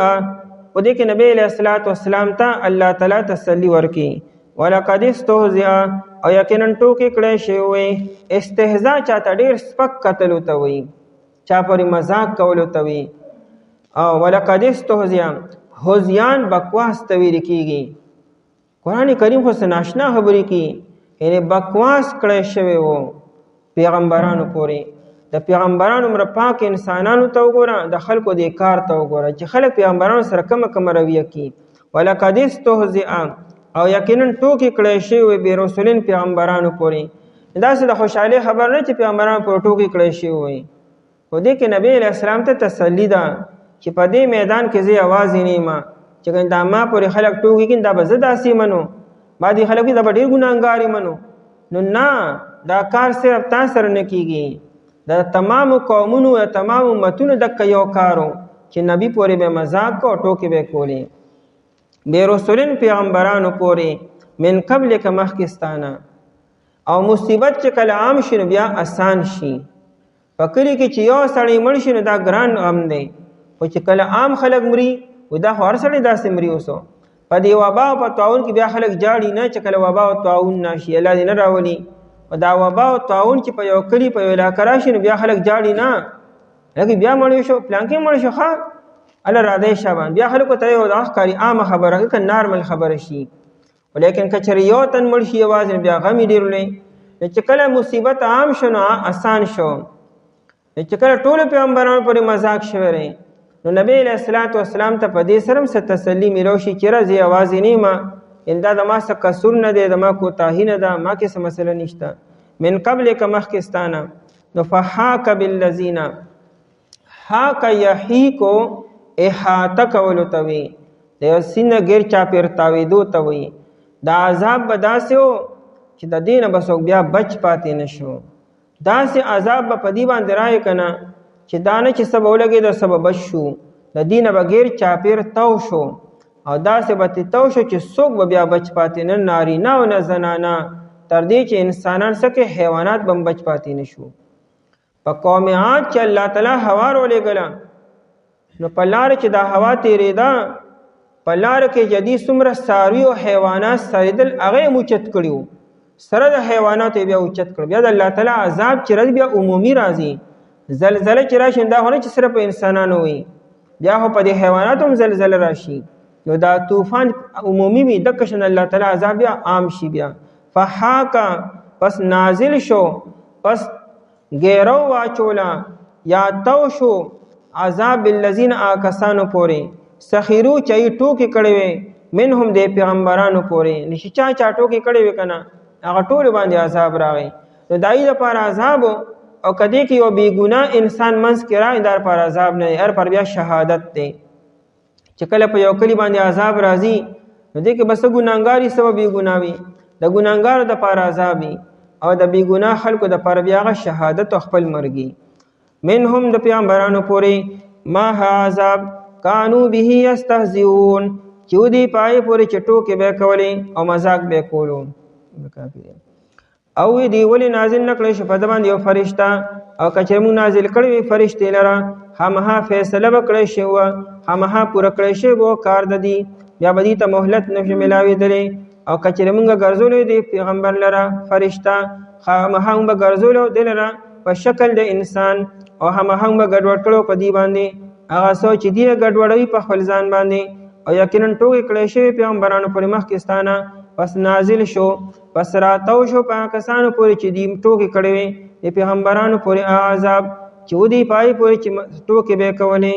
په دې کې نبی علیه الصلاة والسلام ته الله تعالی تسلي ورکړي. ولقد استهزئ، او یقینا ټوکې کړی شوی. استهزاء چاته ډېر سپک کتلو ته وایي، چا پورې مذاق کولو ته وایي. او ولقد استهزئ، هزیان بکواس ته ویل کېږي. قرآن کریم خو څه ناشنا خبرې کوي، یعنې بکواس کړی شوی و پیغمبرانو پورې. د پیغمبرانو مره پاک انسانانو ته وګوره، د خلکو د کار ته وګوره چې خلک پیغمبرانو سره کومه رویه کوي. ولقد استهزئ، او یقینا ټوکې کړی شوی بې رسولین پیغمبرانو پورې. داسې د خوشحالۍ خبر نه چې پیغمبرانو پورې ټوکې کړی شوی وي. خو دې کې نبی علیه السلام ته تسلي ده چې په دې میدان کې زه یوازې نه یم، چې دا ما پورې خلک ټوکې کوي دا به زه داسې منو، بعضې خلک دا به ډېر ګناهګار منو. نو نه، دا کار صرف تا سره نه کېږي، د تمامو قومونو یا تمامو امتونو دقه یو کارو چې نبی پورې به مذاق کو، ټوکې به کولې. بې رسولین پیغمبرانو پورې، من قبل که مخکستانه. او مصیبت چې کله عام شي نو بیا آسان شي. په کلي کې چې یو سړی مړ شي نو دا ګران غم دی، خو چې کله عام خلک مري و دا خو هر سړی داسې مري. اوسو په دې وبا او په طاعون کې بیا خلک جاړي نه چې کله وبا او طاعون ناشي، الله دې نه راولي. او دا وبا او طاعون چې په یو کلي په یو علاقه راشي نو بیا خلک جاړي نه، لکه بیا مړ شو پلانکې مړ شو، ښه الله راځي شابان، بیا خلکو ته یو د ښکاري عامه خبره که نارمل خبره شي. ولیکن که چېرې یو تن مړ شي یوازې بیا غم یې ډېر لوی. چې کله مصیبت عام شو نو آسان شو. چې کله ټولو پیغمبرانو پورې مذاق شوی دی نو نبی علیه الصلاۃ والسلام ته په دې سره هم څه تسلي میلو شي چې راځي یوازې نه یم دا د ما څه قصور نه دی د ما کوتاهي نه ده ما کې څه مسله نشته من قبلک مخکې ستانه نو فحاک بالذین حاک یحیکو احاطه کولو ته وي د یو سینه ګیر چاپېر تاویدو ته وي دا عذاب به داسې و چې د دې نه به څوک بیا بچ پاتې نه شو داسې عذاب به په دې باندې رایې که نه چې دا نه چې څه به ولګېده څه به بچ شو د دې نه به ګیر چاپېر تو شو او داسې به ترې تو شو چې څوک به بیا بچ پاتې نه نارینه او نه زنانه تر دې چې انسانان څه کې حیوانات به هم بچ پاتې نه شو په قوم عاد چې الله تعالی هوا راولېږله نو په لاره چې دا هوا تېرېده په لاره کې جدي څومره څاروي او حیوانات څرېدل هغه یې اوچت کړي وو سره د حیواناتو بیا اوچت کړ بیا د الله تعالی عذاب چې راځي بیا عمومي راځي زلزله چې راشي دا خو نه چې صرف په انسانانو وي بیا خو په دې حیواناتو هم زلزله راشي نو دا طوفان عمومي وي دقه شان الله تعالی عذاب بیا عام شي بیا فحاکا پس نازل شو پس ګیرو واچولا یا تو شو عذاب الذین آکسانو پورې سخیرو چای ټوکې کړې وې منهم د پیغمبرانو پورې نشي چا ټوکې کړې وې کنه هغه ټول باندې عذاب راغی نو دای د پر عذاب او کدی کې یو بی ګناه انسان منځ کې راځي در پر عذاب نه هر پر بیا شهادت دی چې کله په یو کلی باندې عذاب راځي نو دې کې بس ګناګاری سبب بی ګناوي د ګناګار د پر عذاب او د بی ګناه خلکو د پر بیا شهادت او خپل مرګي منهم د پیغمبرانو پورې ما عذاب کانو به یستهزئون چې دی پای پورې چټو کې به کولې او مذاق به کولو او دی ولی نازل نکړی شو په د باندې یو فرشته او کچې مو نازل کړی وي فرشتې لره همها فیصله وکړی شو همها پوره کړی شی وو کار د دی بیا به دې ته مهلت نشي ملاوېدلی او کچې مونږ ګرځولې دی پیغمبر لره فرشته همها به ګرځولو دی لره په شکل د انسان او همها به ګډوډ کړو په دې باندې هغه سوچ دی ګډوډوي په خپل ځان باندې او یقینا ټوکې کړی شوی پیغمبرانو پورې مخکستانه پس نازل شو پس راتاو شو په کسانو پورې چې دی ټوکې کړی وي د پیغمبرانو پورې عذاب چې ودی پای پورې چې ټوکې به کولې